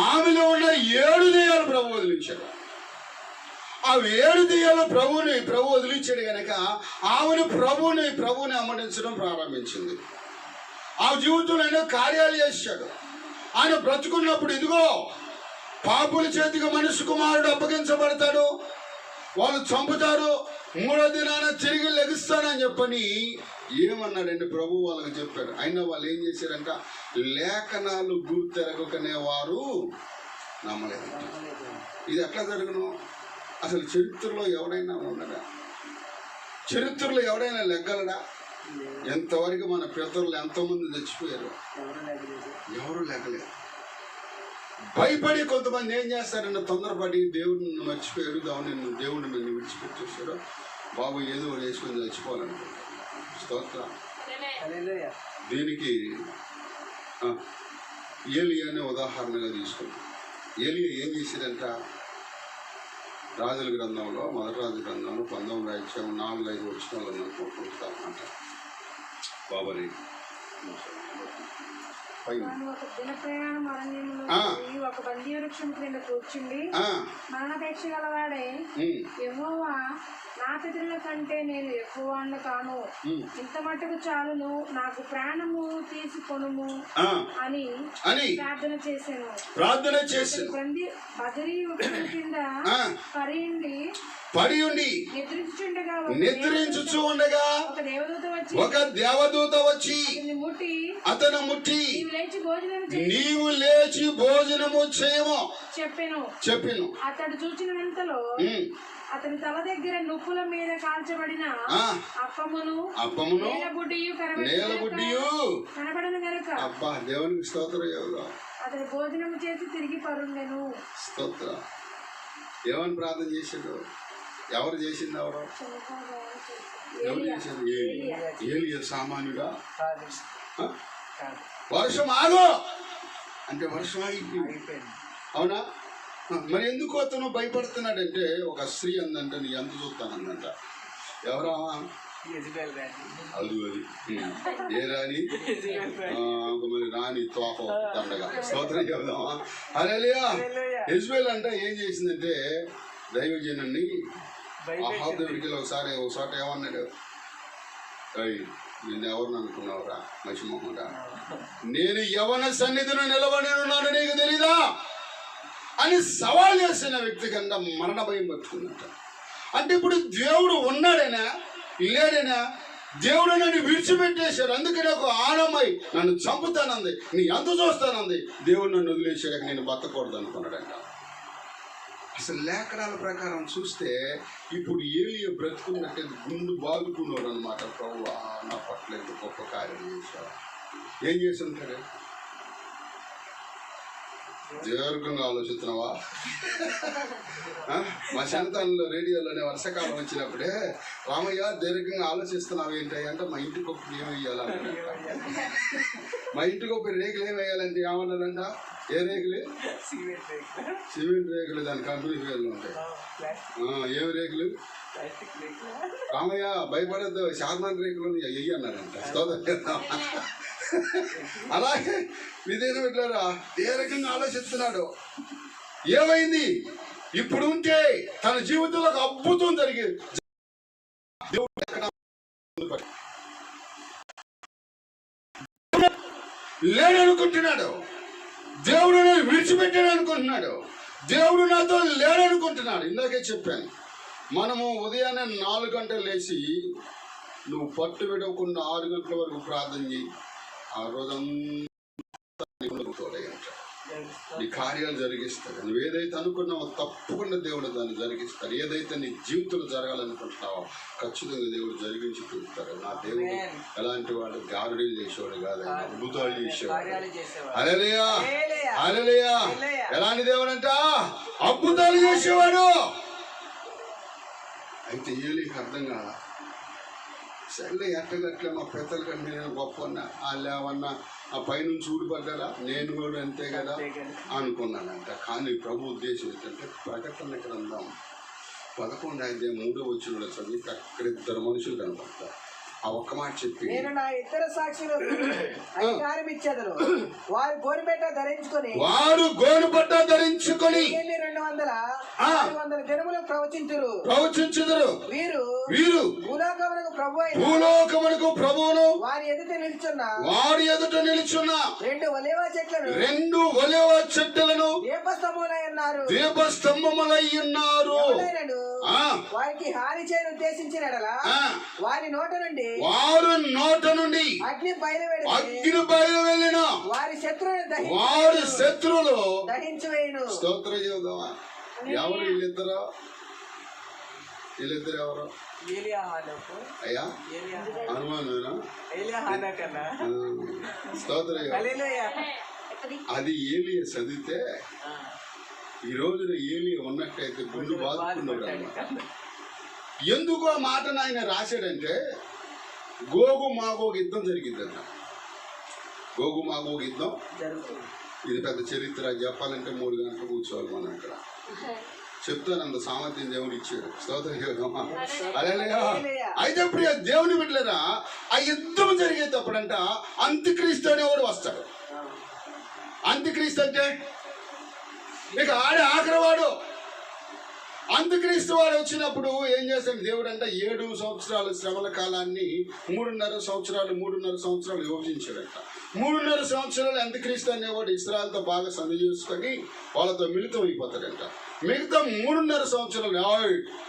ఆమెలో ఉన్న 7 దెయ్యాలు ప్రభు వదిలించాడు. ఆ 7 దెయ్యాలు ప్రభు వదిలించాడు కనుక ఆమెను ప్రభువుని అమ్మడించడం ప్రారంభించింది. ఆ జీవితంలో ఎన్నో కార్యాలు చేశాడు. ఆయన బ్రతుకున్నప్పుడు ఇదిగో పాపుల చేతికి మనుష్య కుమారుడు అప్పగించబడతాడు, వాళ్ళు చంపుతారు, 3వ దినాన తిరిగి లెగుస్తానని చెప్పని ఏమన్నాడండి ప్రభు వాళ్ళకి చెప్పాడు. అయినా వాళ్ళు ఏం చేశారంట? లేఖనాలు గుర్తెరగకనే వారు నమ్మలేదు. ఇది ఎట్లా జరగను? అసలు చరిత్రలో ఎవడైనా ఉన్నాడా? చరిత్రలో ఎవడైనా లెగ్గలడా? ఎంతవరకు మన పితరులు ఎంతోమంది చచ్చిపోయారు, ఎవరు లెక్కలేదు. భయపడి కొంతమంది ఏం చేస్తారన్న తొందరపడి దేవుడిని మర్చిపోయాడు, దేవుడిని నిన్ను విడిచిపెట్టేశాడు, బాబు ఏదో వేసుకొని చచ్చిపోవాలనుకుంటాడు. స్తోత్రం. దీనికి ఏలియా అనే ఉదాహరణగా తీసుకున్నాం. ఏలియా ఏం చేశాడంట? రాజుల గ్రంథంలో, మొదటి రాజు గ్రంథంలో 19 అధ్యాయం 4-5 వచనాలను అనుకుంటామంట. బాబరి ఒక దిన ప్రయాణం అరణ్యంలో ఒక బంది వృక్షం క్రింద కూర్చుండి మరణాపేక్ష గలవాడే, యెహోవా నా పితరుల కంటే నేను ఎక్కువవాణ్ణి కాను, ఇంత మట్టుకు చాలును, నాకు ప్రాణము తీసుకొనుము అని ప్రార్థన చేశాను. బదరీ వృక్షం కింద పడి ఉండి నిద్రించుచు ఉండగా ఒక దేవదూత వచ్చి అతను ముట్టి నీవు లేచి భోజనము చేయము చెప్పెను. అతడు చూచిన వెంటలో అతని తల దగ్గర నుప్పుల మీద కాల్చబడిన అప్పమును నేలబుడ్డియు కనబడను గనుక అబ్బా దేవునికి స్తోత్రం. అతడు భోజనము చేసి తిరిగి పరుండెను. స్తోత్రం. ఏమని ప్రార్థన చేశాడు? ఎవరు చేసింది? ఎవరు చేశారు? ఏలియా సామాన్యుడా? వర్షం ఆగో అంటే వర్షం ఆగిపోయింది. అవునా? మరి ఎందుకు అతను భయపడుతున్నాడంటే, ఒక స్త్రీ అందంటే నీ ఎంత చూస్తానందంట. ఎవరా? అది ఏ రాణి? మరి రాణి తోక దండగా. స్తోత్రం చెబుదామా? హల్లెలూయా. యెజబెల్ అంటే ఏం చేసిందంటే, దైవజనుడిని ఆహాబు దగ్గరికి ఒకసారి ఏమన్నాడు? నిన్ను ఎవరిని అనుకున్నావురా మసిమోహంగా, నేను యవన సన్నిధిని నిలబడి ఉన్నాను నీకు తెలీదా అని సవాల్ చేసిన వ్యక్తి కన్నా మరణ భయం పట్టుకున్నట్ట. అంటే ఇప్పుడు దేవుడు ఉన్నాడైనా లేడైనా దేవుడు నన్ను విడిచిపెట్టేశాడు, అందుకని ఒక ఆనమై నన్ను చంపుతానంది, నీ అంత చూస్తానంది, దేవుడు నన్ను వదిలేసాడు, నేను బతకూడదు అనుకున్నాడంట. అసలు లేఖనాల ప్రకారం చూస్తే ఇప్పుడు ఏలియా బ్రతుకున్నట్టే గుండు బాదుకున్నాడు అనమాట. ప్రభువా నా పట్ల ఎంత గొప్ప కార్యం చేశావు. ఏం చేసి ఉంటాడు? దీర్ఘంగా ఆలోచిస్తున్నావా? మా సంతానంలో రేడియోలోనే వర్షాకాలం వచ్చినప్పుడే రామయ్య దీర్ఘంగా ఆలోచిస్తున్నావు ఏంటి అంటే మా ఇంటికి ఒకటి ఏం వేయాలంట. మా ఇంటికి ఒక రేకులు ఏం వేయాలంటే ఏమన్నారంట? ఏ రేకులు? సిమెంట్ రేకులు. దాని కంపెనీ పేర్లు ఉంటాయి. ఏం రేకులు? రామయ్య భయపడద్దు, శాతమాన్ రేకులు వెయ్యి అన్నారంట. అలాగే విధేన పెట్టారా ఏ రకంగా ఆలోచిస్తున్నాడు. ఏమైంది? ఇప్పుడు ఉంటే తన జీవితంలో ఒక అద్భుతం జరిగేది. లేడనుకుంటున్నాడు. దేవుడు నేను విడిచిపెట్టాడు అనుకుంటున్నాడు. దేవుడు నాతో లేడనుకుంటున్నాడు. ఇందాకే చెప్పాను, మనము ఉదయాన్నే 4 గంటలు లేచి నువ్వు పట్టు విడవకుండా 6 గంటల వరకు ప్రార్థన చేయి. ఆ రోజంతా నీ కార్యాలు జరిగిస్తాడు. నువ్వు ఏదైతే అనుకున్నావో తప్పకుండా దేవుడు దాన్ని జరిగిస్తాడు. ఏదైతే నీ జీవితంలో జరగాలనుకుంటున్నావో ఖచ్చితంగా దేవుడు జరిగించి చూపుతాడు. నా దేవుడు ఎలాంటి వాడు? గారుడీలు చేసేవాడు కాదు, అద్భుతాలు చేసేవాడు. హల్లెలూయా, హల్లెలూయా. ఎలాంటి దేవుడు అంట? అద్భుతాలు చేసేవాడు. అయితే ఏలికి అర్థం కాల. సరే ఎట్టగట్లే మా పెద్దల కంటే నేను గొప్ప అన్నా, వాళ్ళేమన్నా ఆ పైనుంచి ఊడిపడ్డా నేను కూడా అంతే కదా అనుకున్నానంట. కానీ ప్రభు ఉద్దేశం ఏంటంటే ప్రకటన గ్రంథం 11:3 చదివితే అక్కడ 2 మనుషులు కనపడతారు. ఆ ఒక్క మాట చెప్పి, నేను నా ఇద్దరు సాక్షులు అధికారం ఇచ్చేదను, వారు గోనుపట్ట ధరించుకొని 200 దినములు ప్రవచించుదురు. వీరు భూలోకమునకు ప్రభువును వారి ఎదుట నిలుచున్న 2 ఒలీవ చెట్లను దీపస్తంభములై ఉన్నారు. వారికి హాని చేయను ఉద్దేశించిన వారి నోట నుండి అగ్ని బయలువెళ్ళిన వారి శత్రువులు దహించివేయును. స్తోత్రం చెబుదామా? ఎవరు వీళ్ళిద్దరు? ఎవరు? అయ్యా హనుమానునా? స్తోత్రం. అది ఏలియా చదివితే ఈ రోజున ఏలియా ఉన్నట్టయితే గుండు బాదుకున్నాడు అన్నమాట. ఎందుకు ఆ మాటను ఆయన రాశాడంటే, గోగు మాగోగు యుద్ధం జరిగిందన్న. గోగు మాగోగు యుద్ధం ఇది పెద్ద చరిత్ర. చెప్పాలంటే 3 గంటలు కూర్చోవాలి మనం ఇక్కడ. చెప్తాను, అంత సామర్థ్యం దేవుడు ఇచ్చాడు. స్తోత్రం. అయితే ప్రియ దేవుని బిడ్డలారా, ఆ యుద్ధం జరిగేటప్పుడంట అంత్యక్రీస్తు అనేవాడు వస్తాడు. అంత్యక్రీస్తు అంటే ఇక ఆఖరివాడు. అంత్యక్రీస్తు వాడు వచ్చినప్పుడు ఏం చేస్తాడు దేవుడు అంటే 7 సంవత్సరాల శ్రమల కాలాన్ని 3.5 సంవత్సరాలు విభజించాడంట. 3.5 సంవత్సరాలు అంత్యక్రీస్తు అనేవాడు ఇశ్రాయేలుతో బాగా సంధి చేసుకొని వాళ్ళతో మిళితం అయిపోతాడంట. మిగతా 3.5 సంవత్సరాలు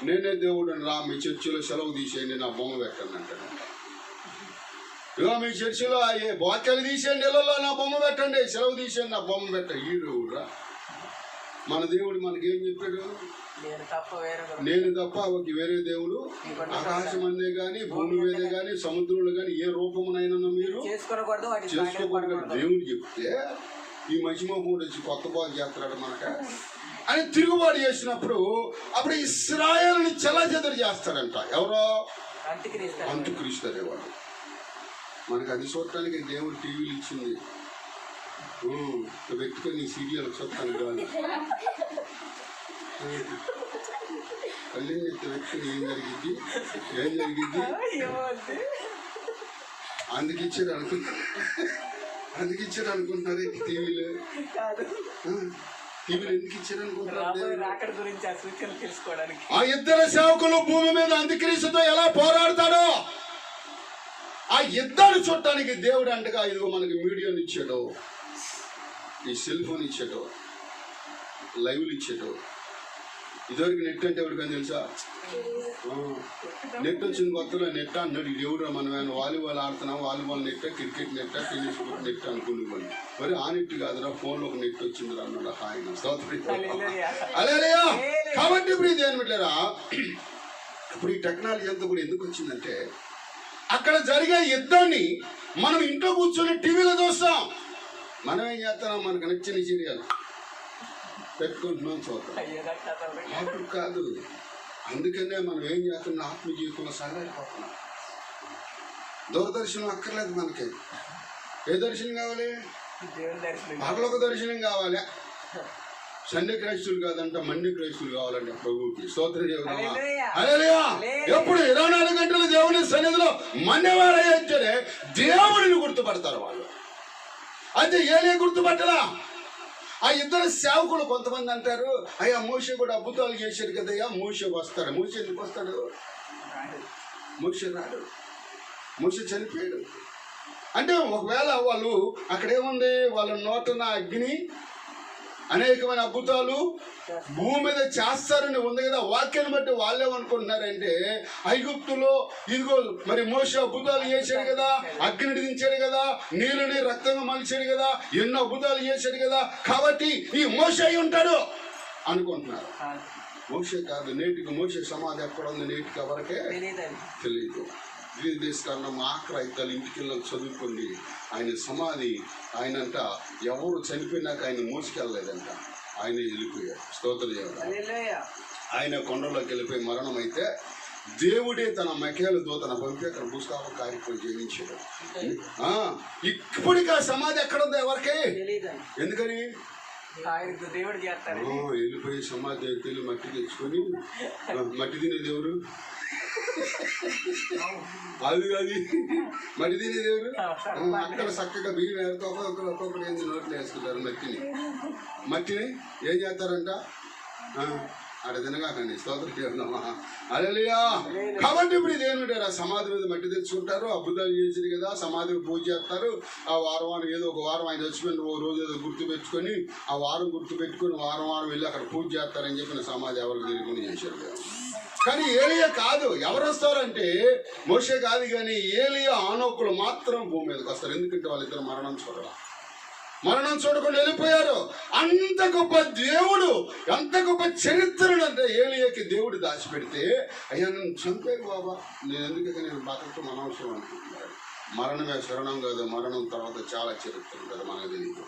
నేనే దేవుడు రా, మీ చర్చిలో సెలవు తీసేయండి, నా బొమ్మ పెట్టండి అంటాడంట. ఇక మీ చర్చిలో వాక్యాలు తీసేయండి, ఇళ్ళలో నా బొమ్మ పెట్టండి, సెలవు తీసేయండి, నా బొమ్మ పెట్టండి. ఈ దేవుడురా మన దేవుడు మనకేం చెప్పాడు? నేను తప్ప ఒక వేరే దేవుడు ఆకాశం అందే గాని, భూమి మీదే గాని, సముద్రంలో గాని ఏ రూపమునైనా మీరు చేసుకోకూడదు దేవుడు చెప్తే, ఈ మహిమూడు వచ్చి కొత్త బాగు చేస్తున్నాడు మనక అని తిరుగుబాటు చేసినప్పుడు అప్పుడు ఇశ్రాయేలుని చెల్లాచెదరు చేస్తాడంట. ఎవరో? అంత్యక్రీస్తు అనేవాడు. మనకు అది చూడటానికి దేవుడు టీవీలు ఇచ్చింది. పెట్టుకొని సీరియల్ చూస్తాను కాదు, కళ్ళు పెట్టుకుని ఏం జరిగింది అందుకిచ్చాడు అనుకుంటున్నారు. టీవీలు ఎందుకు ఇచ్చారు అనుకుంటున్నారు? ఆ ఇద్దరు సేవకులు భూమి మీద అంత్యక్రీస్తుతో ఎలా పోరాడతాడో ఆ యుద్ధాన్ని చూడటానికి దేవుడు అంటగా ఇదిగో మనకి మీడియాని ఇచ్చాడు, ఈ సెల్ ఫోన్ ఇచ్చాడు, లైవ్లు ఇచ్చాడు. ఇదివరకు నెట్ అంటే ఎవరికని తెలుసా? నెట్ వచ్చింది కొత్తలో నెట్ అన్నాడు. ఇది ఎవరు మనం వాలీబాల్ ఆడుతున్నాం, volleyball net, cricket net, tennis net అనుకునేవాళ్ళు. మరి ఆ నెట్ కాదురా, ఫోన్లో ఒక నెట్ వచ్చింది అన్నాడు ఆయన. అలే కాబట్టి ఇప్పుడు ఇది ఏమిట్లేరా, ఇప్పుడు ఈ టెక్నాలజీ అంతా కూడా ఎందుకు వచ్చిందంటే అక్కడ జరిగే యుద్ధాన్ని మనం ఇంట్లో కూర్చొని టీవీలో చూస్తాం. మనం ఏం చేస్తున్నాం, మనకు నచ్చిన సీరియల్ పెట్టుకుంటున్నాం, చూద్దాం. అప్పుడు కాదు, అందుకనే మనం ఏం చేస్తున్నాం, ఆత్మ జీవితంలో సగరైపోతున్నాం. దూరదర్శనం అక్కర్లేదు మనకి. ఏ దర్శనం కావాలి? పరలోక దర్శనం కావాలి. సండే క్రైస్తువులు కాదంట, మండే క్రైస్తువులు కావాలంటే ప్రభువుకి. స్తోత్రం చెబుతామా? హల్లెలూయా. ఎప్పుడు 24 గంటలు దేవుని సన్నిధిలో మండేవారు అయ్యే దేవుడిని గుర్తుపడతారు వాళ్ళు. అయితే ఏలే గుర్తుపట్టలా. ఆ ఇద్దరు సేవకులు కొంతమంది అంటారు, అయ్యా మోషే కూడా అద్భుతాలు చేశాడు కదయ్యా, మోషే వస్తాడు. మోషే ఎందుకు వస్తాడు? మోషే రాడు, మోషే చనిపోయాడు. అంటే ఒకవేళ వాళ్ళు అక్కడ ఏముంది, వాళ్ళ నోటన అగ్ని, అనేకమైన అద్భుతాలు భూమి మీద చేస్తారని ఉంది కదా. వాక్యాన్ని బట్టి వాళ్ళేమనుకుంటున్నారంటే ఐగుప్తులో ఇదిగో మరి మోషే అద్భుతాలు చేశాడు కదా, అగ్ని దించాడు కదా, నీళ్ళని రక్తంగా మలిచాడు కదా, ఎన్నో అద్భుతాలు చేశాడు కదా, కాబట్టి ఈ మోషే అయి ఉంటాడు అనుకుంటున్నారు. మోషే కాదు. నేటికి మోషే సమాధి ఎక్కడ ఉంది నేటికి ఎవరికే తెలియదు. గ్రీస్ దేశకాలను ఆఖరి ఇద్దరు ఇంటికి వెళ్ళి చదువుకోండి. ఆయన సమాధి ఆయనంట ఎవరు చనిపోయినాక ఆయన మోసుకెళ్ళలేదంట, ఆయన వెళ్ళిపోయాడు. స్తోత్రం చేయాలి. ఆయన కొండలోకి వెళ్ళిపోయి మరణం అయితే దేవుడే తన మెకేలు దూతను పంపి అక్కడ భూస్థాపన కార్యక్రమం చేయించాడు. ఇప్పటికి ఆ సమాధి ఎక్కడ ఉందో ఎవరికి ఎందుకని దేవుడు చేస్తాడు. వెళ్ళిపోయి సమాధి వెళ్ళి మట్టి తెచ్చుకొని మట్టి తినేది ఎవరు? అది మట్టి తినేది ఎవరు? అక్కడ చక్కగా బియ్యం వేరుతో ఒక్కొక్కరు ఏంది నోట్లు వేసుకుంటారు. మట్టిని ఏం చేస్తారంట, అక్కడ తినగాకండి. స్తోత్రం చేద్దామా? హల్లెలూయా. కాబట్టి ఇప్పుడు ఇదేమిటారు, ఆ సమాధి మీద మట్టి తెచ్చుకుంటారు, అద్భుతాలు చేసింది కదా, సమాధికి పూజ చేస్తారు. ఆ వారం ఏదో ఒక వారం ఆయన వచ్చిపోయిన ఓ రోజు ఏదో గుర్తు పెట్టుకొని ఆ వారం గుర్తు పెట్టుకొని వారం వెళ్ళి అక్కడ పూజ చేస్తారని చెప్పిన సమాధి ఎవరికి తెలియకుండా చేశారు కదా. కానీ ఏలియా కాదు. ఎవరు వస్తారంటే మోషే కాదు, కానీ ఏలియా ఆనోకులు మాత్రం భూమి మీదకి వస్తారు. ఎందుకంటే వాళ్ళిద్దరు మరణం చూడకుండా వెళ్ళిపోయారు. అంత గొప్ప దేవుడు, అంత గొప్ప చరిత్రను అంటే ఏలియాకి దేవుడు దాచిపెడితే, అయ్యా నన్ను చంపేరు బాబా, నేను ఎందుకంటే నేను బతకటం అనవసరం అనుకుంటున్నాను. మరణమే శరణం కాదు, మరణం తర్వాత చాలా చరిత్ర ఉంటుంది మనకు తెలియదు.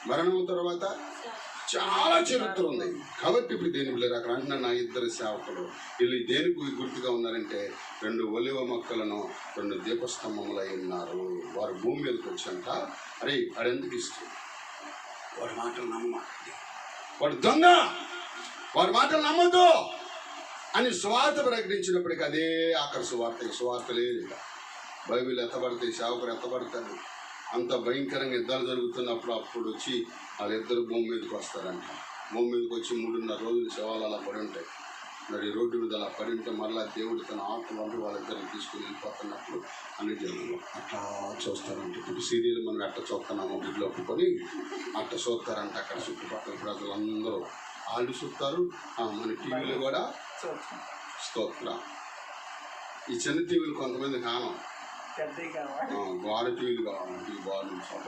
మరణము తర్వాత చాలా చరిత్ర ఉంది. కాబట్టి ఇప్పుడు దేని పిల్లలు అక్కడ అంటున్నా, నా ఇద్దరు సేవకులు వీళ్ళు దేనికి గుర్తుగా ఉన్నారంటే 2 ఒలివ మొక్కలను 2 దీపస్తంభములు అయి ఉన్నారు. వారు భూమి మీదకి వచ్చాక, అరే వాడు ఎందుకు ఇష్టం, వాడి మాటలు నమ్మకండి, వాడు దొంగ, వాడి మాటలు నమ్మద్దు అని సువార్త ప్రకటించినప్పటికీ అదే ఆఖరి సువార్త లేదు. బైబిల్ ఎత్తబడతాయి, సేవకులు ఎత్తబడతారు. అంత భయంకరంగా యుద్ధాలు జరుగుతున్నప్పుడు అప్పుడు వచ్చి వాళ్ళిద్దరు భూమి మీదకి వస్తారంట. భూమి మీదకి వచ్చి 3.5 రోజులు శవాలు అలా పడి ఉంటాయి. మరి రోడ్డు మీద అలా పడి ఉంటే మళ్ళీ దేవుడు తన ఆత్మ వంటి వాళ్ళిద్దరిని తీసుకుని వెళ్ళిపోతున్నప్పుడు అన్ని జరుగుతుంది. అట్లా చూస్తారంట. ఇప్పుడు సీరియల్ మనం ఎట్లా చూస్తున్నామో గుడ్లో ఒప్పుకొని అట్లా చూస్తారంట. అక్కడ చుట్టుపక్కల ప్రజలందరూ వాళ్ళు చూస్తారు, మన టీవీలు కూడా స్తోత్రం. ఈ చిన్న టీవీలు కొంతమంది కానం, గోడ టీవీలు కావాలి, బాగుంది సభ.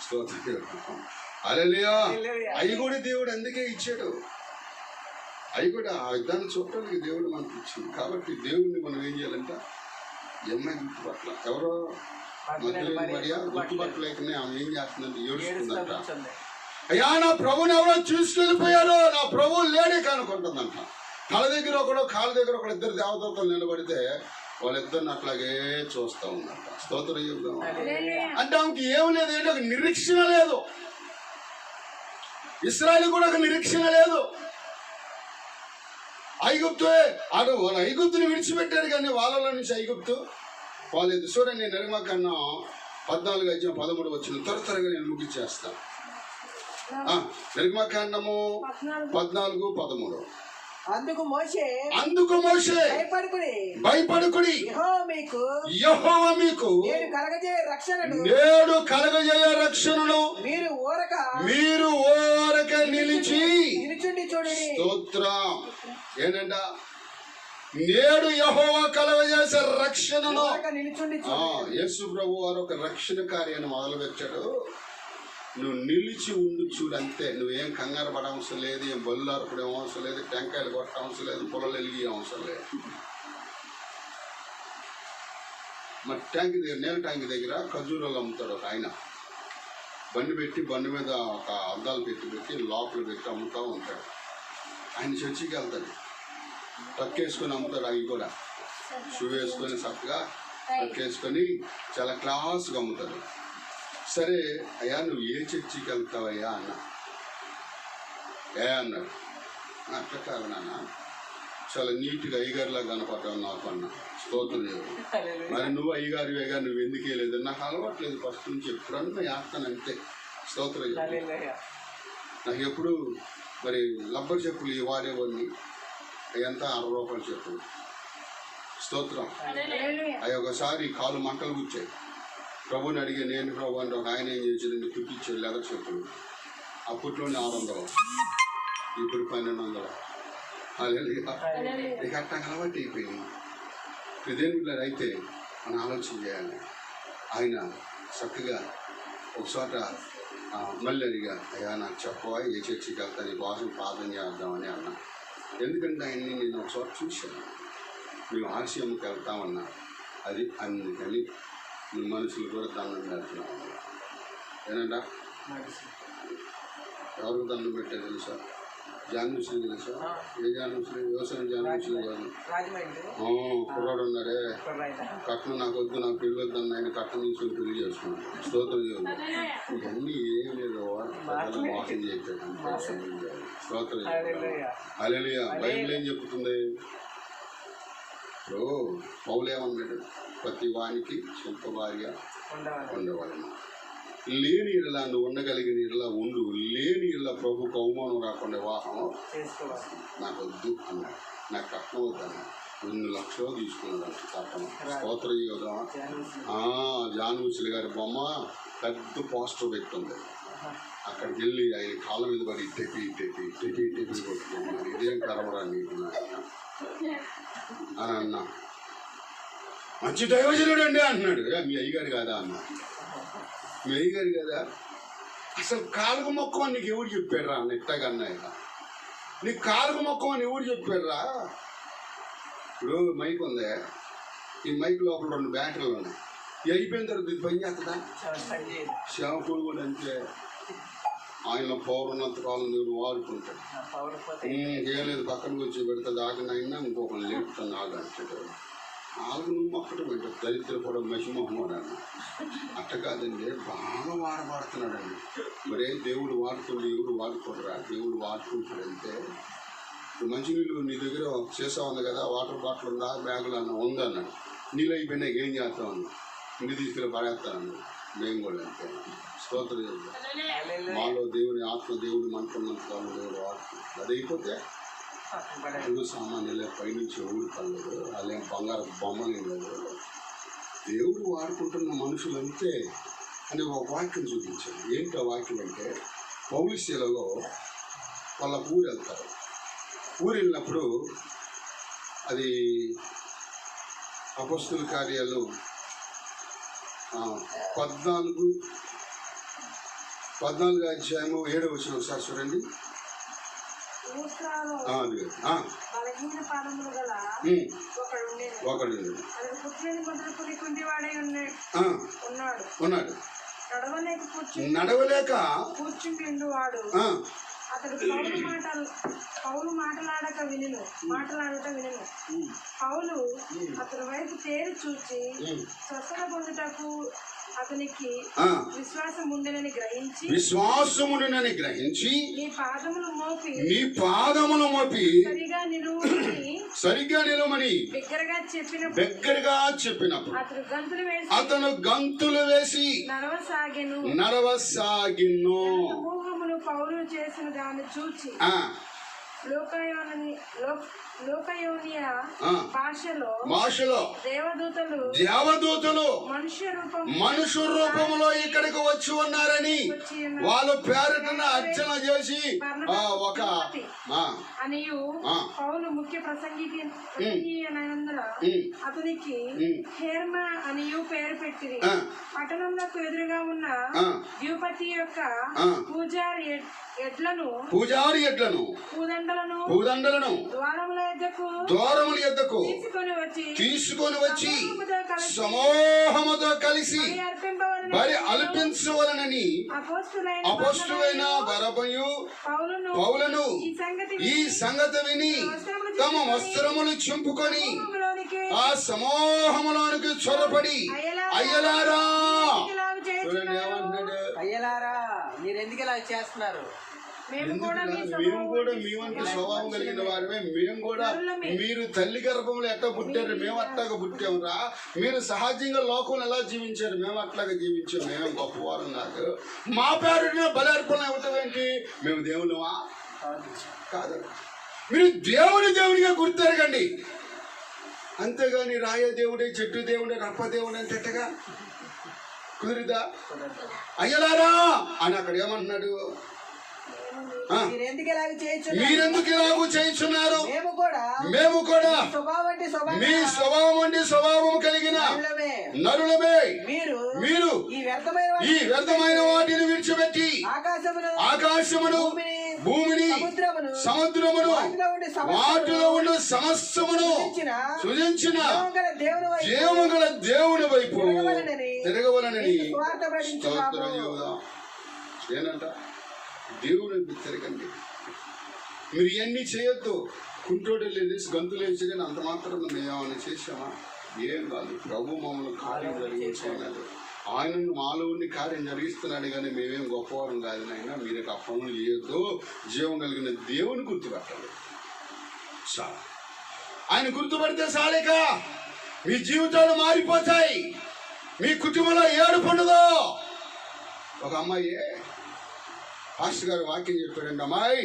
స్తోత్రం. హల్లెలూయా. అవి కూడా దేవుడు అందుకే ఇచ్చాడు. అవి కూడా ఆ యుద్ధాన్ని చూడటానికి దేవుడు మనకి ఇచ్చింది. కాబట్టి దేవుడిని మనం ఏం చేయాలంటే ఎమ్మె గుర్తుపట్ల ఎవరో మరియా గుర్తుపట్టలేకనే ఆమె ఏం చేస్తుందంటే ఏడుస్తుందంట. అయ్యా నా ప్రభుని ఎవరో తీసుకెళ్ళిపోయారో, నా ప్రభువు లేడే కనుకుంటుందంట. తల దగ్గర ఒకడు కాళ్ళ దగ్గర ఒకడు, ఇద్దరు దేవతలతో నిలబడితే వాళ్ళిద్దరిని అట్లాగే చూస్తూ ఉందంట. స్తోత్రం చెబుదాం. అంటే ఆమెకి ఏం లేదు, ఏంటి ఒక నిరీక్షణ లేదు. ఇశ్రాయేలు కూడా ఒక నిరీక్షణ లేదు. వాళ్ళ ఐగుప్తుని విడిచిపెట్టారు, కానీ వాళ్ళలో నుంచి ఐగుప్తు పోలేదు. చూడండి, నిర్గమకాండం 14:13 వచ్చిన త్వరగా నేను ముగించేస్తాను. నిర్గమకాండము 14:13. అందుకు మోషే భయపడుకుడి యెహోవా మీకు నేడు కలగజేయ రక్షణను మీరు ఊరక నిలిచి స్తోత్రం. ఏంటంట? నేడు యెహోవా కలగజేసే రక్షణను. యేసు ప్రభు వారు ఒక రక్షణ కార్యాన్ని మొదలు పెట్టాడు. నువ్వు నిలిచి ఉండు చూడు, అంతే. నువ్వేం కంగారు పడ అవసరం లేదు, ఏం బళ్ళు అరపడే అవసరం లేదు, టెంకాయలు కొట్ట అవసరం లేదు, పొలాలు వెలిగి అవసరం లేదు. మరి ట్యాంక్ దగ్గర, నీళ్ళ ట్యాంక్ దగ్గర ఖర్జూరాలు అమ్ముతాడు ఒక ఆయన. బండి మీద ఒక అద్దాలు పెట్టి లోపల పెట్టి అమ్ముతూ ఉంటాడు. ఆయన చర్చికి వెళ్తాడు, టక్ వేసుకొని అమ్ముతాడు. అవి కూడా షూ వేసుకొని చక్కగా టక్ వేసుకొని చాలా క్లాస్గా అమ్ముతాడు. సరే అయ్యా, నువ్వు ఏ చర్చికి వెళ్తావయ్యా అన్న. అన్నాడు. అట్లా కాదు నాన్న, చాలా నీట్గా అయ్యగారిలా కనపడ్డావు నాకు అన్న. స్తోత్రం. మరి నువ్వు అయ్యగారివేగా, నువ్వు ఎందుకు వేయలేదు? నాకు అలవాట్లేదు ఫస్ట్ నుంచి, ఎప్పుడన్నా వేస్తాను అంతే. స్తోత్రం. నాకు ఎప్పుడు మరి రబ్బర్ చెప్పులు వాడేవాడిని, ఎంత 60 రూపాయలు చెప్పులు. స్తోత్రం. అవి ఒకసారి కాలు మంటలు కూర్చాయి. ప్రభుని అడిగి, నేను ప్రభు అంటే ఒక ఆయన ఏం చేసాడు, కుట్టించాడు లెదర్ చెప్పులు. అప్పట్లోనే 600, ఇప్పుడు 1200. ఇక అట్లా అలవాటు అయిపోయింది. ప్రదేవుళ్ళు అయితే మనం ఆలోచన చేయాలి. ఆయన చక్కగా ఒకచోట మళ్ళీ అడిగా, అయ్యా నాకు చెప్పవా ఏ చర్చికి వెళ్తా, నీ కోసం ప్రార్థన చేద్దామని అన్నా. ఎందుకంటే ఆయన్ని నేను ఒకచోట చూశాను, మేము ఆర్సీఎంకి వెళ్తామన్నా. అది అందుకని నువ్వు మనుషులు కూడా దండం పెడుతున్నావు. ఏనంట? ఎవరికి దండం పెట్టే తెలుసా? జాన్ముస్లిం తెలుసా? ఏ జాన్ముస్లిం? వ్యవసాయం జాన్ముస్లిం కాదు. కుర్రాడు ఉన్నాడే, కట్నం నాకు వద్దు, నాకు పెళ్ళి వద్దని ఆయన కట్నం తీసుకుని పెళ్లి చేసుకున్నాడు. స్తోత్రం చేయాలి. ఇవన్నీ ఏం లేదు, మోసం చేశాడు. స్తోత్రం. హల్లెలూయా. బైబిల్ ఏం చెప్తుంది? ఇప్పుడు పౌలు ఏమన్నాడు? ప్రతి వానికి సొంత భార్య ఉండవలను. లేని ఇళ్ళ నువ్వు ఉండగలిగిన ఇళ్ళ ఉండు, లేని ఇళ్ళ ప్రభుకు అవమానం రాకుండా వివాహం నాకు వద్దు అన్నాడు. నాకు కట్నం వద్దన్నాడు. 2 లక్షలు తీసుకున్నాడు కట్నం. స్తోత్రం కదా. జాన్ముస్లి గారి బొమ్మ పెద్ద పోస్టర్ పెట్టుంది. అక్కడికి వెళ్ళి ఆయన కాళ్ళ మీద పడి టెపి కొట్టుకున్నాడు. ఇదేం కరవరా నీకు అని అన్నా. మంచి దైవజనుడు అండి అంటున్నాడు. మీ అయ్యగారు కాదా అన్నా. మీ అయ్యగారు కదా? అసలు కాలుగు మొక్కమని నీకు ఎవరు చెప్పాడురా అన్న. ఇట్టగా అన్నాయి, నీకు కాలుగు మొక్కమని ఎవరు చెప్పాడురా? ఇప్పుడు మైక్ ఉంది, ఈ మైక్ లోపల 2 బ్యాటరీలు ఉన్నాయి. అయిపోయిన తర్వాత ఇది పని చేస్తుందా? సేవకుడు కూడా అంతే. ఆయన పవర్ ఉన్నంత కాలం దేవుడు వాడుకుంటాడు. ఏం లేదు, పక్కనకి వచ్చి పెడితే దాకనైనా ఇంకొకరిని లేపుతాను ఆగంటాడు. ఆగు నువ్వు మొక్కటం అంటే దరిద్ర కూడా మహిమహోడా అట్ట కాదండి, బాగా వాడబడుతున్నాడండి. మరే దేవుడు వాడుతుంది, ఎవరు వాడుకోడరా? దేవుడు వాడుకుంటాడంటే మంచినీళ్ళు నీ దగ్గర చేసా ఉంది కదా, వాటర్ బాటిల్ ఉందా, బ్యాగులు అన్న ఉందన్నాడు. నీళ్ళు అయిపోయినాక ఏం చేస్తామన్నా? ఇంటి తీసుకెళ్ళి పడేస్తాను. మేము కూడా అంతే. స్తోత్రం చేద్దాం. మాలో దేవుని ఆత్మ, దేవుడు మనకున్నంతకాలం దేవుడు వాడుతుంది. అది అయిపోతే అడుగు సామాన్యులే, పైనుంచి ఎవరు పడలేదు, వాళ్ళేం బంగారు బొమ్మలు లేదు. దేవుడు వాడుకుంటున్న మనుషులు అంతే అని ఒక వాక్యం చూపించాడు. ఏంటి ఆ వాక్యం అంటే, పౌలిశీలలో వాళ్ళ ఊరు వెళ్తారు. ఊరు వెళ్ళినప్పుడు అది అపొస్తలుల కార్యాలు 14వ అధ్యాయము 7వ వచనం ఒకసారి చూడండి. ఒకడు ఉన్నాడు, నడవలేక కూర్చుండు. అతడు పౌలు మాటలాడట వినను. పౌలు అతని వైపు తేరి చూచి స్వస్థత పొందుటకు అతనికి విశ్వాసముండెనని గ్రహించి నీ పాదములు మోపి సరిగా నిలువమని బిగ్గరగా చెప్పినప్పుడు అతను గంతులు వేసి నడవసాగిను. పౌలు చేసిన దాన్ని చూచి లోకయోనియ ఆ. భాషలో దేవదూతలు మనుష్య రూపంలో ఇక్కడికి వచ్చి ఉన్నారని వాళ్ళు పేరున అర్చన చేసి ఒక అనియు పౌలు ముఖ్య ప్రసంగి అతనికి హేర్మ అనియు పేరు పెట్టింది. పట్టణంలో ఎదురుగా ఉన్న ద్విపతి యొక్క పూజారి ఎడ్లను పూదండలను ద్వారముల యొద్దకు తీసుకొని వచ్చి సమూహముతో కలిసి బలి అర్పించవలనని అపోస్తులైన బరబయు పౌలను ఈ సంగతి విని తమ వస్త్రములు చింపుకొని ఆ సమూహములోనికి చొరబడి అయ్యలారా, అయ్యలారా మీరు ఎందుకు ఇలా చేస్తున్నారు? మేము కూడా మీ వంటి స్వభావం కలిగిన వారమే. మేము కూడా మీరు తల్లి గర్భంలో ఎట్లా పుట్టారు మేము అట్లాగా పుట్టామురా. మీరు సహజంగా లోకంలో ఎలా జీవించారు మేము అట్లాగా జీవించాము. మేము గొప్పవారం కాదు. మా పేరు బలార్పణ ఇవ్వటం ఏంటి? మేము దేవులమా? కాదు. మీరు దేవునిగా గుర్తెరగండి. అంతేగాని రాయ దేవుడే, చెట్టు దేవుడే, రప్ప దేవుడే అంతేటగా కుదురుదా? అయ్యలారా అని అక్కడ ఏమంటున్నాడు? మీరెందుకు ఇలాగూ చేయించున్నారు? మేము కూడా మీ స్వభావం అంటే స్వభావం కలిగిన నరులమే. మీరు ఈ వ్యర్థమైన వాటిని విడిచిపెట్టి ఆకాశమును, భూమిని, సముద్రమును, వాటిలో ఉన్న సమస్తమును సృజించిన జీవము గల దేవుని వైపు తిరగవలనని ఏనంట దేవుడు తిరగండి. మీరు ఇవన్నీ చేయొద్దు. కుంటోడు లేదేసి గంతులు వేసి కానీ అంత మాత్రం మేము ఏమైనా చేసామా? ఏం కాదు. ప్రభు మమ్మల్ని కార్యం జరిగించుకున్నాడు. ఆయన మాలో ఉండి కార్యం జరిగిస్తున్నాడు. కానీ మేమేం గొప్పవారం కాదు నాయన. మీరు ఆ పనులు చేయొద్దు. జీవం కలిగిన దేవుని గుర్తుపట్టాలి. చాలా ఆయన గుర్తుపడితే చాలేక మీ జీవితాలు మారిపోతాయి. మీ కుటుంబంలో ఏడుపు ఉండదు. ఒక అమ్మాయి పాస్టర్ గారు వాక్యం చెప్పాడండి. అమ్మాయి,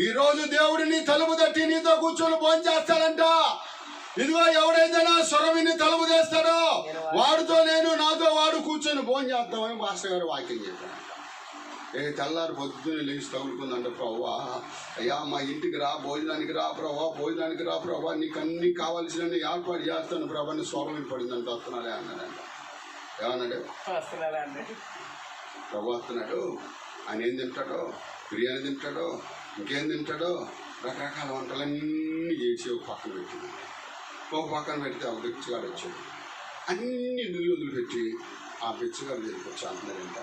ఈరోజు దేవుడిని తలుపు తట్టి నీతో కూర్చొని భోజనం చేస్తాడంట. ఇదిగో ఎవడైతే నా స్వరమిని తలుపు చేస్తాడో వాడితో నేను, నాతో వాడు కూర్చొని భోజనం చేస్తామని పాస్టర్ గారు వాక్యం చెప్పాడంట. తెల్లారి పొద్దున్నే లేచి తగులుకుందంట. ప్రభా అయ్యా మా ఇంటికి రా, భోజనానికి రా ప్రభా, నీకు అన్ని కావాల్సిన ఏర్పాటు చేస్తాను ప్రభా. నీ స్వరం పడిందంట. వస్తున్నాడే అన్నాడంట. ఏమన్నాడు? ప్రభు వస్తున్నాడు. ఆయన ఏం తింటాడో, బిర్యానీ తింటాడో, ఇంకేం తింటాడో, రకరకాల వంటలన్నీ చేసి ఒక పక్కన పెట్టింది. ఒక పక్కన పెడితే ఆ బిచ్చగాడు వచ్చాడు. అన్ని నువ్వు వదిలిపెట్టి ఆ బిచ్చగాడు దగ్గరికి వచ్చి అంటున్నాడంట.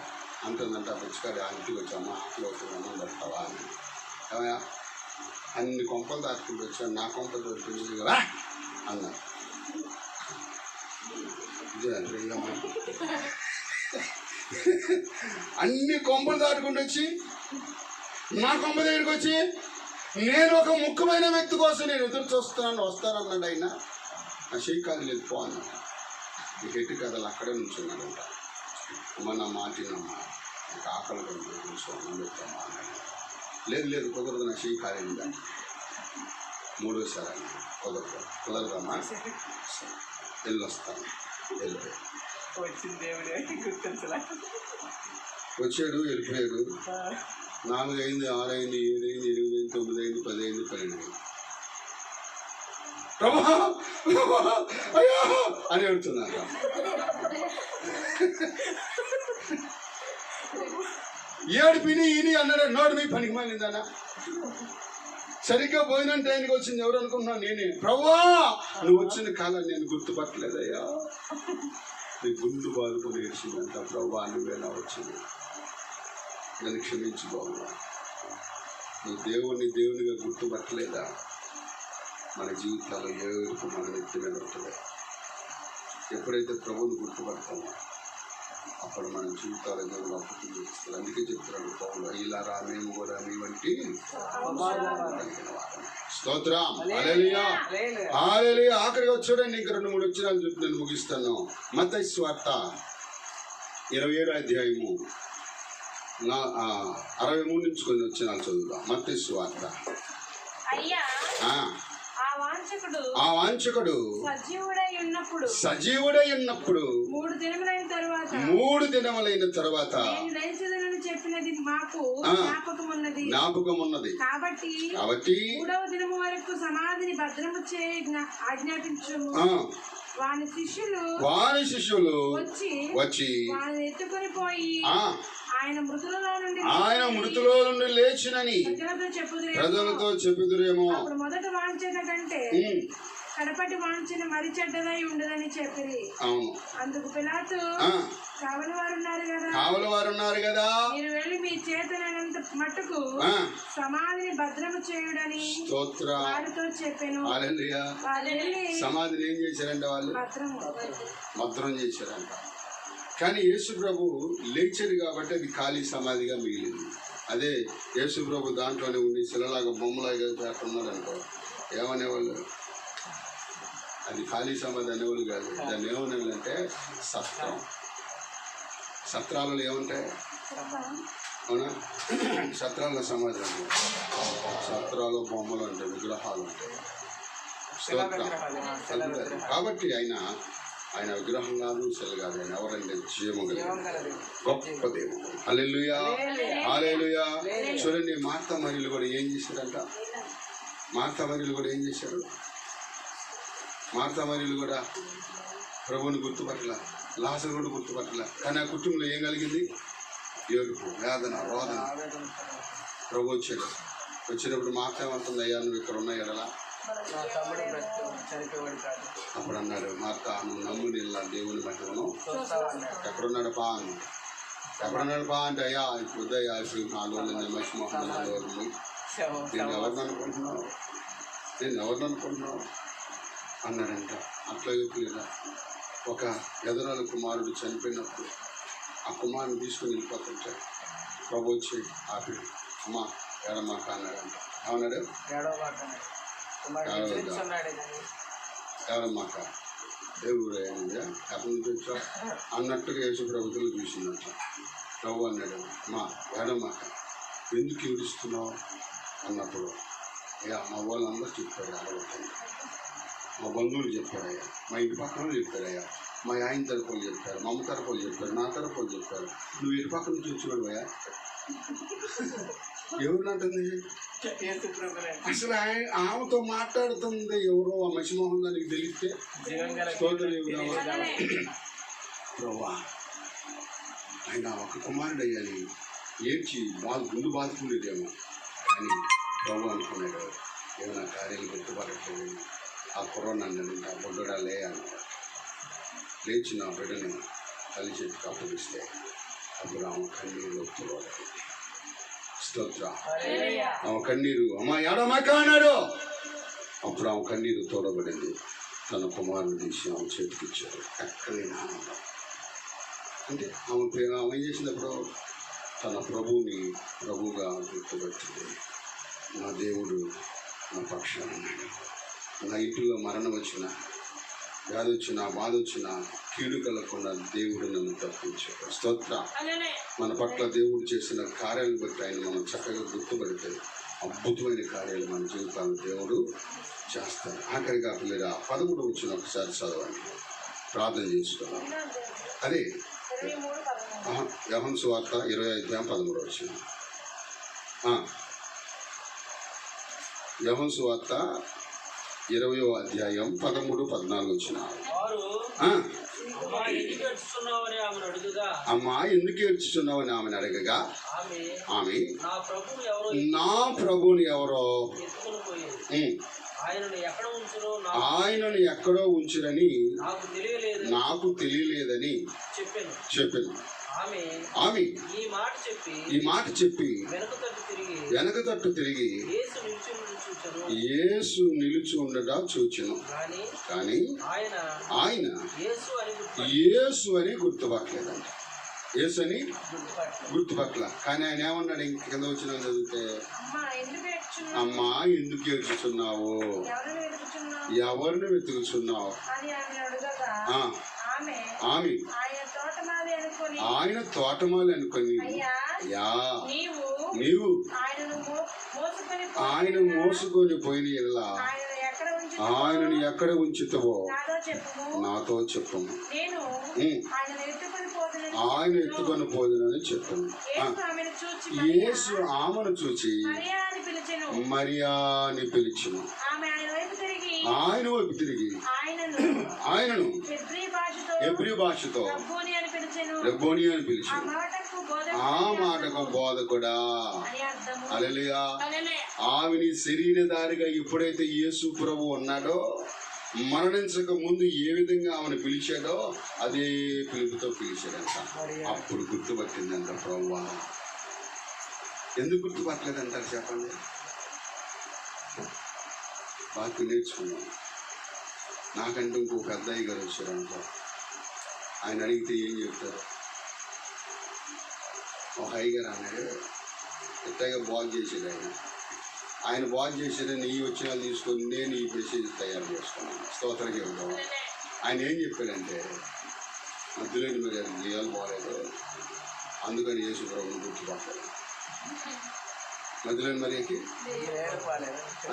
అంటుందంట ఆ బిచ్చగాడు ఆ ఇంటికి వచ్చామా, ఆటలో వచ్చామా పెడతావా అని. ఏమయ్యా అన్ని కొంపలు దాటుకుంటూ వచ్చాను, నా కొంపలు దొరికింది కదా అన్నారు. అన్ని కొంపలు దాటుకుంటూ వచ్చి నా కొంప దగ్గరికి వచ్చి నేను ఒక ముఖ్యమైన వ్యక్తి కోసం నేను ఎదురు చూస్తున్నాను, వస్తానన్నాడు. ఆయన నా చేయి లేదు పో అన్నాడు. ఈ హెట్టి కథలు అక్కడే నుంచున్నాడంట. అమ్మ నా మాటినమ్మా, నాకు ఆకలి కూర్చోమని పెట్టామా అన్నాడు. లేదు కుదరదు, నా చేయి కాలేదా. మూడోసారి అన్న కుదరదమ్మా, వెళ్ళొస్తాను. వెళ్ళిపోయాడు. వచ్చాడు, వెళ్ళిపోయాడు. 4 అయింది, 6 అయింది, 7 అయింది, 8 అయింది, 9 అయింది, 10 అయింది, 12 అయింది. ప్రభా అయ్యా అని అడుగుతున్నాక ఏడుపిని ఈని అన్నాడు. నోడు మీ పనికి మాలిందానా? సరిగ్గా భోజనం టైంకి వచ్చింది. ఎవరు అనుకుంటున్నావు? నేనే. ప్రభువా నువ్వు వచ్చిన కాలం నేను గుర్తుపట్టలేదయ్యా. నీ గుండు బాదుకొని ఏడ్చిందంట. ప్రభువా నువ్వేలా వచ్చింది, నన్ను క్షమించు బాబు. నువ్వు దేవునిగా గుర్తుపట్టలేదా? మన జీవితాల్లో ఏడుపు మన నెత్తి మీద ఉంటుంది. ఎప్పుడైతే ప్రభువుని గుర్తుపడతామో అప్పుడు మన జీవితాల దేవుడు అప్పుడు చేస్తారు. అందుకే చెప్తున్నాడు పౌలు, అయ్యలారా మేము కూడా మీ వంటి స్తోత్రం. హల్లెలూయా హల్లెలూయా. ఆఖరిగా చూడండి, ఇంక 2-3 వచనాలు చెప్పి నేను ముగిస్తాను. మత్తయి సువార్త 27వ అధ్యాయము 63 నుంచి కొన్ని వచ్చినాలు చదువుదాం. మత్తయి సువార్త. అయ్యా ఆ ఆ వాంఛకుడు సజీవుడై ఉన్నప్పుడు 3 దినములైన తర్వాత చెప్పినది మాకు జ్ఞాపకమున్నది. కాబట్టి 3వ దినము వరకు సమాధిని భద్రము చేయ ఆజ్ఞాపించుము. వాని శిష్యులు వచ్చి వారిని ఎత్తుకొని పోయి ఆయన మృతులలో నుండి లేచినని ప్రజలతో చెప్పుదురేమో. అప్పుడు మొదట వాంఛన కంటే కడపటి వాంఛన మరి చెడ్డదై ఉండదని చెప్పిరి. అందుకు పిలాతు కావలి వారు ఉన్నారు కదా, మీరు వెళ్ళి మీ చేతనంత మట్టుకు సమాధిని భద్రము చేయుడని వారితో చెప్పాను. సమాధిని ఏం చేశారంట? వాళ్ళు భద్రం చేశారంట. కానీ యేసు ప్రభు లేచాడు కాబట్టి అది ఖాళీ సమాధిగా మిగిలింది. అదే యేసు ప్రభు దాంట్లోనే ఉండి శిలలాగా బొమ్మలాగా పెట్టున్నాడు అనుకో, ఏమనేవాళ్ళు? అది ఖాళీ సమాధి అనేవాళ్ళు కాదు. దాన్ని ఏమనేవాళ్ళంటే సత్రం. సత్రాలలో ఏముంటాయి? అవునా? సత్రాల సమాధి అంటే సత్రాలు బొమ్మలు ఉంటాయి, విగ్రహాలు ఉంటాయి. కాబట్టి ఆయన విగ్రహం కాదు, శిల కాదు. ఆయన ఎవరంటే జీవము గొప్ప దేవుడు. హల్లెలూయా, హల్లెలూయా. చూడండి, మార్తా మరియలు కూడా ఏం చేశారంట? మార్తా మరియలు కూడా ప్రభువుని గుర్తుపట్టల, లాజరు కూడా గుర్తుపట్టల. కానీ ఆ కుటుంబంలో ఏం కలిగింది? ఏడుపు, వేదన, రోదన. ప్రభు వచ్చినప్పుడు మార్తా ఏమంటుంది? అయ్యా, నువ్వు ఇక్కడ ఉన్న ఎడలా అప్పుడు అన్నాడు, మార్తా నువ్వు నమ్ము, నిల్లా దేవుని మహిమను ఎక్కడున్నాడు పా అని. ఎక్కడున్నాడు పా అంటే, అయ్యా ఇప్పుడు వద్దయ్యా, ఇప్పుడు నాలో మహిమోహన్ నేను ఎవరిని అనుకుంటున్నావు అన్నాడంట. అట్లా చెప్పలేదా? ఒక ఎదరాల కుమారుడు చనిపోయినప్పుడు ఆ కుమారుని తీసుకుని వెళ్ళిపోతుంటే ప్రభు వచ్చి ఆపి, అమ్మ ఏడమాక అన్నాడంట. ఏమన్నాడు? ఏడమాక దేవుడు ఎక్కడి నుంచి వచ్చా అన్నట్టుగా యేసు ప్రభుత్వం చూసిందంట. ప్రభు అన్నాడు, అమ్మా ఏడమాక, ఎందుకు ఏడుస్తున్నావు అన్నప్పుడు, అయ్యా మా వాళ్ళందరూ చెప్పాడు, అడగటం మా బంధువులు చెప్పారయ్యా, మా ఇంటి పక్కన చెప్పారయ్యా, మా ఆయన తరపులు చెప్పారు, మా అమ్మ తరపులు చెప్పారు, నా తరపులు చెప్పారు. నువ్వు ఇటు పక్క నుంచి వచ్చేవాడు అయ్యా. ఎవరినంటుంది? అసలు ఆమెతో మాట్లాడుతుంది ఎవరో ఆ మసిమోహన్ దానికి తెలిస్తే ప్రభా ఆయన ఒక కుమారుడు అయ్యాని ఏడ్చి గుండు బాదుకుండేదేమో. కానీ ప్రభు అనుకున్నాడు, ఏమైనా కార్యాలు గుర్తుపడట్లేదు. ఆ కరోనా అన్నది ఆ బొడ్డడా లే అన్నాడు. లేచి నా బిడ్డని తల్లి చేతికి అప్పగిస్తే అప్పుడు ఆమె కన్నీరు ఒప్పుకోవాలి. స్తోత్ర. ఆమె కన్నీరు, అమ్మ ఏడమాక అన్నాడు. అప్పుడు ఆమె కన్నీరు తోడబడింది. తన కుమారుని తీసి ఆమె చేతికి ఇచ్చాడు. ఎక్కడైనా ఆనందం. అంటే ఆమె ఏం చేసినప్పుడు తన ప్రభువుగా గుర్తుపెట్టింది. నా దేవుడు నా పక్షాన ఉన్నాడు. నా ఇంటిలో మరణం వచ్చినా, వ్యాధి వచ్చినా, బాధ వచ్చినా కీడు కలగకుండా దేవుడు నన్ను తప్పించాడు. స్తోత్ర. మన పట్ల దేవుడు చేసిన కార్యాలను బట్టి ఆయన మనం చక్కగా గుర్తుపడితే అద్భుతమైన కార్యాలు మన జీవితాలను దేవుడు చేస్తాడు. ఆఖరిగా మీరు 13 వచ్చిన ఒకసారి చదవండి, ప్రార్థన చేసుకున్నాం. అదే యోహాను సువార్త 20:13 వచ్చిన. యోహాను సువార్త 20:13-14 వచ్చిన. అమ్మా ఎందుకు ఏడ్చుచున్నావని ఆమెను అడగగా ఆమె నా ప్రభుని ఎవరో ఆయనను ఎక్కడో ఉంచురని నాకు తెలియలేదని చెప్పింది. ఆమె ఈ మాట చెప్పి వెనక తట్టు తిరిగి యేసు నిలిచి ఉండగా చూచెను. కానీ ఆయన యేసు అని గుర్తుపట్టలేదంట. యేసు అని గుర్తుపట్టల. కానీ ఆయన ఏమన్నాడు? ఇంక కింద వచ్చిన చదివితే, అమ్మా ఎందుకు ఏడ్చుచున్నావు, ఎవరిని వెతుకుచున్నావు? ఆమె ఆయన తోటమాలి అనుకొని యా నీవు నీవు ఆయన మోసుకొని మోసుకొని పోయిన ఇలా ఆయనను ఎక్కడ ఉంచుతావో నాతో చెప్పము. ఆయన ఎత్తుకొని పోదునని చెప్పను. యేసు ఆమెను చూచి మరియా అని పిలిచెను. ఆయన వైపు తిరిగి ఆయనను హెబ్రీ భాషతో రబ్బోని అని పిలిచెను. ఆ మాటకు బోధకుడా. హల్లెలూయా. ఆమెని శరీరధారిగా ఎప్పుడైతే యేసు ప్రభు ఉన్నాడో, మరణించక ముందు ఏ విధంగా ఆమెను పిలిచాడో అదే పిలుపుతో పిలిచాడంట. అప్పుడు గుర్తుపట్టిందంట ప్రభువా. ఎందుకు గుర్తుపట్టలేదంటారు చెప్పండి? వాక్యం నేర్చుకున్నాం. నాకంటే ఇంకో పెద్ద అయ్య గారు వచ్చారంట. ఆయన అడిగితే ఏం చెప్తారు? ఒక అయ్యగారు అన్నాడు, ఎత్తగా బాగు చేసేది ఆయన బాగు చేసేదని ఈ వచ్చిన తీసుకొని నేను ఈ మెసేజ్ తయారు చేసుకున్నాను. స్తోత్రం చెబుతాం. ఆయన ఏం చెప్పాడంటే, మధ్యలోని మరి అది జీవాలు బాగాలేదు, అందుకని యేసు ప్రభువుని గుర్తుపట్టలేదు. మధ్యలోని మరికి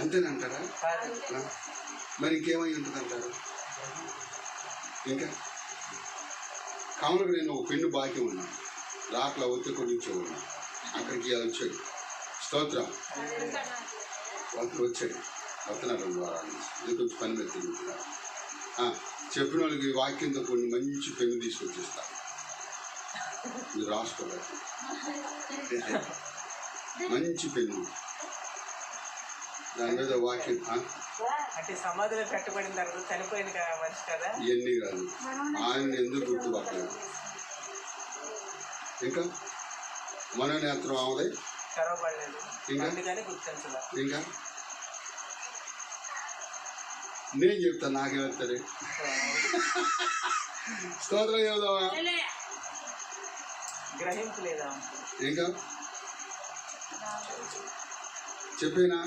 అంతేనంటారా? మరి ఇంకేమై ఉంటుందంటారు? ఇంకా కామలకు నేను ఒక పెన్ను బాకీ ఉన్నాను, రాట్లా ఒత్తి కొనిచ్చేవాడు. అక్కడికి వచ్చాడు. స్తోత్రం. వాళ్ళు వచ్చాడు వస్తున్నారు 2 వారాల నుంచి. ఇది కొంచెం పని మీద తిరుగుతున్నారు. చెప్పిన వాళ్ళకి వాక్యంతో కొన్ని మంచి పెన్ను తీసుకొచ్చిస్తారు, మీరు రాసుకోవాలి. మంచి పెన్ను, దాని మీద వాక్యం. అంటే సమాధిలో కట్టబడిన తర్వాత చనిపోయిన మనిషి కదా, ఇవన్నీ కాదు. ఆయన ఎందుకు గుర్తుపట్టలేదు? ఇంకా మనోనేత్రం ఆమెది తెరవబడలేదు, ఇంకా ఇంకా నేను చెప్తాను. నాకేమవుతుంది? స్తోత్రం చెబుదామా? గ్రహింపు లేదా? ఇంకా చెప్పేనా?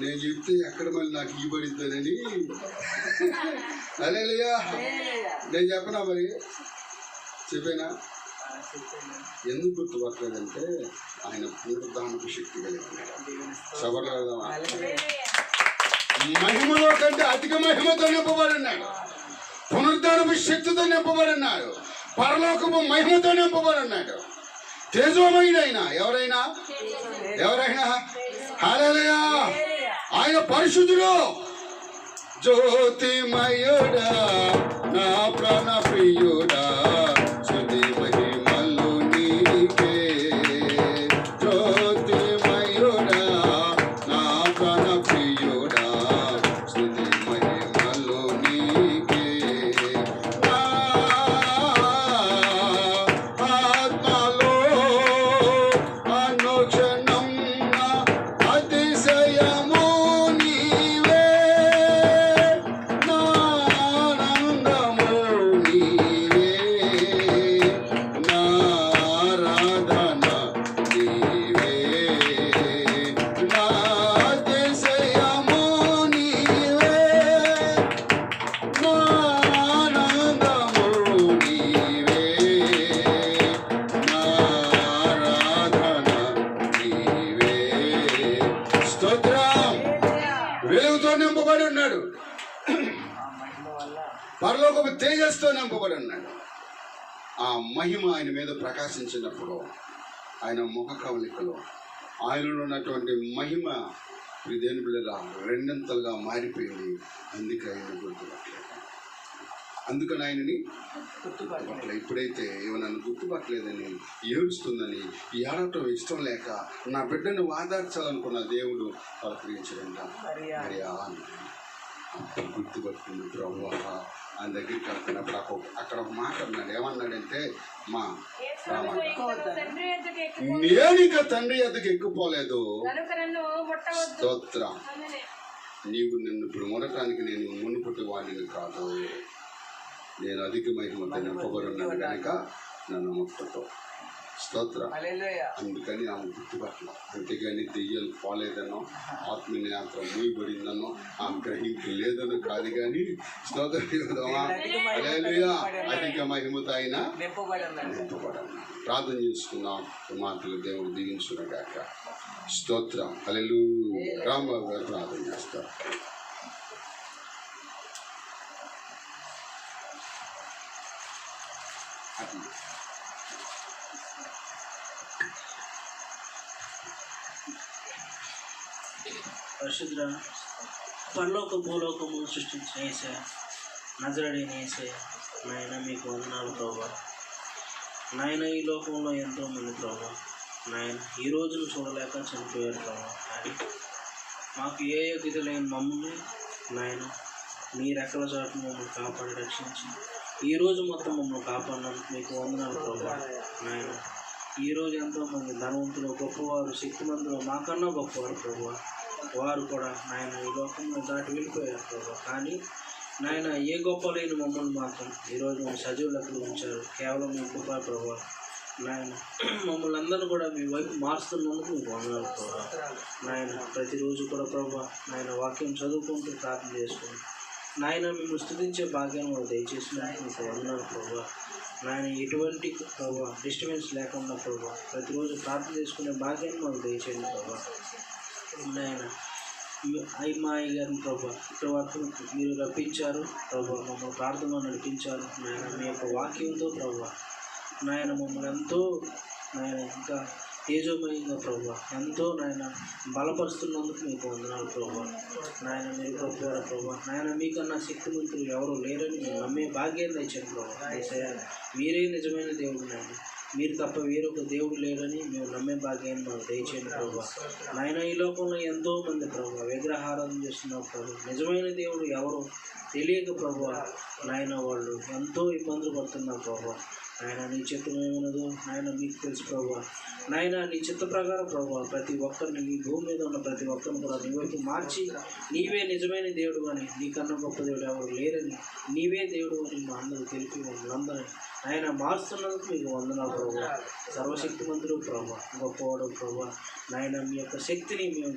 నేను చెప్తే ఎక్కడ మళ్ళీ నాకు ఇవ్వబడిద్దానని. హల్లెలూయా. నేను చెప్పనా? మరి చెప్పేనా? ఎందుకు గుర్తుపట్టలేదంటే ఆయన పునరుద్ధానపు శక్తి కలిగినాడు. సబర్లమా? మహిమలో కంటే అధిక మహిమతో నింపబడి ఉన్నాడు. పునరుద్ధానపు శక్తితో నింపబడి ఉన్నాడు. పరలోకపు మహిమతో నింపబడి ఉన్నాడు. తేజోమయుడైన ఎవరైనా హల్లెలూయా. ఆయన పరిశుద్ధుడు, జ్యోతిమయుడా, నా ప్రాణ ప్రియుడా, స్తుతి మహిమలు నీకే. జ్యోతిమయుడా, నా ప్రాణ ప్రియుడా, స్తుతి మహిమలు నీకే. నా ఆత్మలో అనుక్షణం అతిశయము నీవే, నా ఆనందము నీవే, నా ఆరాధన నీవే, నా అతిశయము నీవే, నా ఆనందము నీవే, నా ఆరాధన నీవే. స్తోత్రం. వెలుగుతో నింపబడి ఉన్నాడు. పరలోకపు తేజస్తో నింపబడి ఉన్నాడు. ఆ మహిమ ఆయన మీద ప్రకాశించినప్పుడు ఆయన ముఖ కవలికలో ఆయనలో ఉన్నటువంటి మహిమ దేని బిడ్డగా రెండంతలుగా మారిపోయింది. అందుకే ఆయన గుర్తుపట్టలేదు. అందుకని ఆయనని గుర్తుపట్టలేదు. ఇప్పుడైతే ఇవి నన్ను గుర్తుపట్టలేదని ఏడుస్తుందని, ఏడవటం ఇష్టం లేక నా బిడ్డను వాదార్చాలనుకున్న దేవుడు పలకరించడంట. మరియా అప్పుడు గుర్తుపట్టుకుంది ప్రభు. ఆయన దగ్గరికి వెళ్తున్నప్పుడు అక్కడ ఒక మాట అన్నాడు. ఏమన్నాడంటే, నేను ఇక తండ్రి ఎద్దకు ఎక్కిపోలేదు. స్తోత్రం. నీవు నిన్ను ఇప్పుడు మునటానికి నేను మునుపటి వాడిని కాదు, నేను అధిక మహిమతో నింపబడి ఉన్నాను కనుక నన్ను ముట్టతో. స్తోత్రం. హల్లెలూయా. అందుకని ఆమె గుర్తుపట్ల, అంతేగాని దెయ్యాలు పోలేదనో ఆత్మీయ నేత్రం మూయబడిందనో ఆమె గ్రహింపు లేదనో కాదు. కానీ స్తోత్రం చెబుదామా? హల్లెలూయా. అధిక మహిమతో ఆయన నింపబడాలి. ప్రార్థన చేసుకుందాం. మాటలు దేవుడు దీవించుగాక. స్తోత్రం. హల్లెలూయా. రాంబాబు గారు ప్రార్థన చేస్తారు. పరిశుద్ధ పరలోక భూలోకము సృష్టించిన యేసయ్య, నజరేయుడైన యేసయ్య, నాయన మీకు వందనాలు ప్రభువా. నాయన ఈ లోకంలో ఎంతోమంది ప్రభువా, నాయన ఈ రోజును చూడలేక చనిపోయారు ప్రభువా. కానీ మాకు ఏ యోగ్యత లేని మమ్మల్ని నాయన మీ రెక్కల చాటు మమ్మల్ని కాపాడి రక్షించి ఈరోజు మొత్తం మమ్మల్ని కాపాడినందుకు మీకు వందనాలు ప్రభువా. నాయన ఈరోజు ఎంతోమంది ధనవంతులు, గొప్పవారు, శక్తిమంతులు, మాకన్నా గొప్పవారు ప్రభువా, వారు కూడా నాయన ఈ లోకంలో దాటి వెళ్ళిపోయారు ప్రభావ. కానీ నాయన ఏ గొప్ప లేని మమ్మల్ని మాత్రం ఈరోజు సజీవులకు ఉంచారు. కేవలం మీ కృపా ప్రభావ. నాయన మమ్మల్ని అందరూ కూడా మీ వైపు మారుస్తున్నందుకు మీకు వందనాలు ప్రభావ. నాయన ప్రతిరోజు కూడా ప్రభావ నాయన వాక్యం చదువుకుంటూ ప్రార్థన చేసుకుంటూ నాయన మేము స్తుతించే భాగ్యం దయచేసినందుకు మీకు వందనాలు ప్రభావ. నాయన ఎటువంటి ప్రభావ డిస్టర్బెన్స్ లేకుండా ప్రభావ ప్రతిరోజు ప్రార్థన చేసుకునే భాగ్యాన్ని మాకు దయచేయండి ప్రభావ. నాయన మా అయ్యగారిని ప్రభా ఇక్కడ వరకు మీరు రప్పించారు ప్రభా, మమ్మల్ని ప్రార్థనలో నడిపించారు నాయన. మీ యొక్క వాక్యంతో ప్రభా నాయన మమ్మల్ని ఎంతో నాయన ఇంకా తేజోమయంగా ప్రభా ఎంతో నాయన బలపరుస్తున్నందుకు మీకు వందనాలు ప్రభా. నాయన మీరు గొప్పవారు ప్రభా. నాయన మీకన్నా శక్తిమంతులు ఎవరు లేరని మేము నమ్మే భాగ్యాన్ని ఇచ్చాను ప్రభా. యేసయ్య మీరే నిజమైన దేవుడు నాయన, మీరు తప్ప వేరొక దేవుడు లేడని మేము నమ్మే భాగ్యాన్ని మాకు దయచేయండి ప్రభా. నాయన ఈ లోకంలో ఎంతో మంది ప్రభా విగ్రహారాధన చేస్తున్నారు ప్రభా. నిజమైన దేవుడు ఎవరు తెలియక ప్రభా నాయన వాళ్ళు ఎంతో ఇబ్బందులు పడుతున్నారు ప్రభా. నాయన నీ చిత్తం ఏమన్నదో నాయన మీకు తెలుసు ప్రభా. నాయన నీ చిత్త ప్రకారం ప్రభా ప్రతి ఒక్కరిని ఈ భూమి మీద ఉన్న ప్రతి ఒక్కరిని కూడా నీ వైపు మార్చి నీవే నిజమైన దేవుడు అని, నీకన్నా గొప్ప దేవుడు ఎవరు లేరని, నీవే దేవుడు అని మా అందరూ తెలిపి మమ్మల్ని ఆయన మారుస్తున్నందుకు మీకు వందనాలు ప్రభా. సర్వశక్తిమంతుడు ప్రభా, గొప్పవాడు ప్రభా. నాయన మీ యొక్క శక్తిని మేము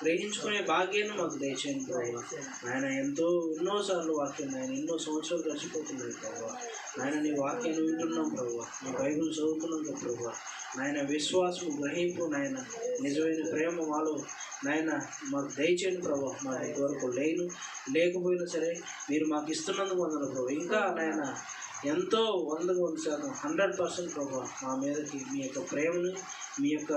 గ్రహించుకునే భాగ్యాన్ని మాకు దయచేయండి ప్రభా. నాయన ఎన్నోసార్లు వాక్యం నాయన ఎన్నో సంవత్సరాలు గడిచిపోతున్నాయి ప్రభా. నాయన నీ వాక్యాన్ని వింటున్నాం ప్రభా, నీ బైబిల్ చదువుతున్నాం ప్రభా. నాయన విశ్వాసం గ్రహింపు నాయన నిజమైన ప్రేమ మాలో నాయన మాకు దయచేయండి ప్రభా. మాకు ఇంతవరకు లేకపోయినా సరే మీరు మాకు ఇస్తున్నందుకు వందనాలు ప్రభా. ఇంకా నాయన ఎంతో 100% 100% ప్రభా మా మీదకి మీ యొక్క ప్రేమను, మీ యొక్క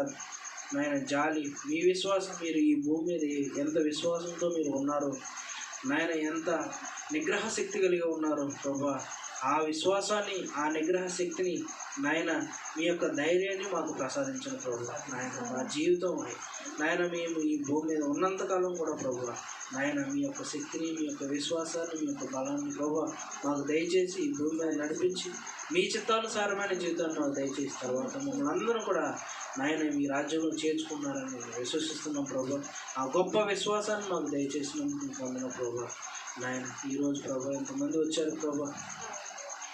నాయన జాలి, మీ విశ్వాసం, మీరు ఈ భూమి మీద ఎంత విశ్వాసంతో మీరు ఉన్నారో నాయన, ఎంత నిగ్రహ శక్తి కలిగి ఉన్నారు ప్రభా. ఆ విశ్వాసాన్ని, ఆ నిగ్రహ శక్తిని నాయన మీ యొక్క ధైర్యాన్ని మాకు ప్రసాదించిన ప్రభా. నాయన మా జీవితం నాయన మేము ఈ భూమి మీద ఉన్నంతకాలం కూడా ప్రభా నాయన మీ యొక్క శక్తిని, మీ యొక్క విశ్వాసాన్ని, మీ యొక్క బలాన్ని ప్రభా మాకు దయచేసి ఈ భూమి మీద నడిపించి మీ చిత్తానుసారమైన జీవితాన్ని మాకు దయచేసి తర్వాత మమ్మల్ని అందరూ కూడా నాయన మీ రాజ్యంలో చేర్చుకున్నారని మేము విశ్వసిస్తున్నాం ప్రభా. ఆ గొప్ప విశ్వాసాన్ని మాకు దయచేసినందుకు పొందిన ప్రభా. నాయన ఈరోజు ప్రభా ఎంతమంది వచ్చారు ప్రభా,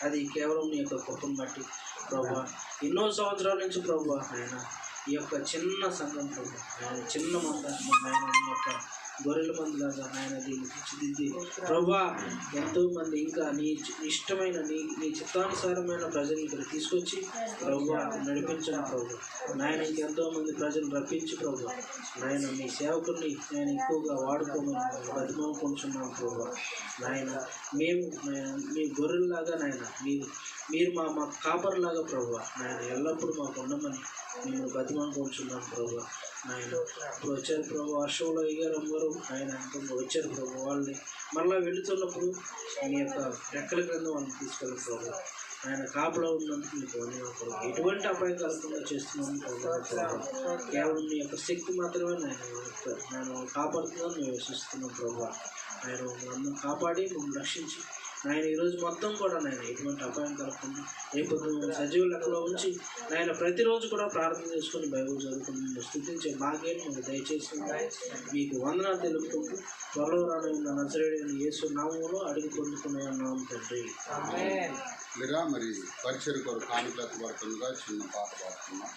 అది కేవలం నీ యొక్క కృపను బట్టి ప్రభా. ఎన్నో సంవత్సరాల నుంచి ప్రభా ఆయన ఈ యొక్క చిన్న సంఘం ప్రభా, ఆయన చిన్న మందాన్ని ఆయన మీ యొక్క గొర్రెల మందిలాగా ఆయన దీన్ని తీర్చిదిద్ది ప్రభా ఎంతోమంది ఇంకా నీ ఇష్టమైన నీ చిత్తానుసారమైన ప్రజలు ఇక్కడ తీసుకొచ్చి ప్రభా నడిపించడం ప్రభా. నాయన ఇంకెంతోమంది ప్రజలు రప్పించి ప్రభా నాయన మీ సేవకుల్ని నేను ఎక్కువగా వాడుకోమని బతిమాలుకుంటున్నాను ప్రభా. నాయన మేము మీ గొర్రెల్లాగా నాయన మీరు మా కాపర్లాగా ప్రభా నాయన ఎల్లప్పుడూ మాకు ఉండమని మేము బతిమాలుకుంటున్నాం ప్రభా. నాయన ఇప్పుడు వచ్చారు ప్రభు అశోలో అయ్యారు అమ్మగారు ఆయన వచ్చారు ప్రభు, వాళ్ళని మళ్ళీ వెళుతున్నప్పుడు మీ యొక్క రెక్కల క్రింద వాళ్ళని తీసుకెళ్ళి ప్రభు ఆయన కాపలా ఉన్నందుకు మీకు వందనాలు. ఎటువంటి అపాయం కలగకుండా చేస్తున్నాను ప్రభు. కేవలం మీ యొక్క శక్తి మాత్రమే నేను కాపాడుతుందని మేము విశ్వసిస్తున్నాం ప్రభు. ఆయన మమ్మల్ని కాపాడి మమ్మల్ని రక్షించి నాయన ఈరోజు మొత్తం కూడా నాయన ఎటువంటి అపాయం కలగకుండా రేపు సజీవ లెక్కలో ఉంచి నాయన ప్రతిరోజు కూడా ప్రార్థన చేసుకుని బైబిల్ చదువుకుని స్థుతించే భాగ్యాన్ని మీకు దయచేసి మీకు వందనాలు తెలుపుకుంటూ త్వరలో రానున్న నజరేయుడైన యేసు నామములో అడిగి పొందుకునే నామం తండ్రి. లేదా మరి పరిచయ కొరకు కానుకలకు పడుతుందిగా చిన్న పాట పాడుతున్నాం.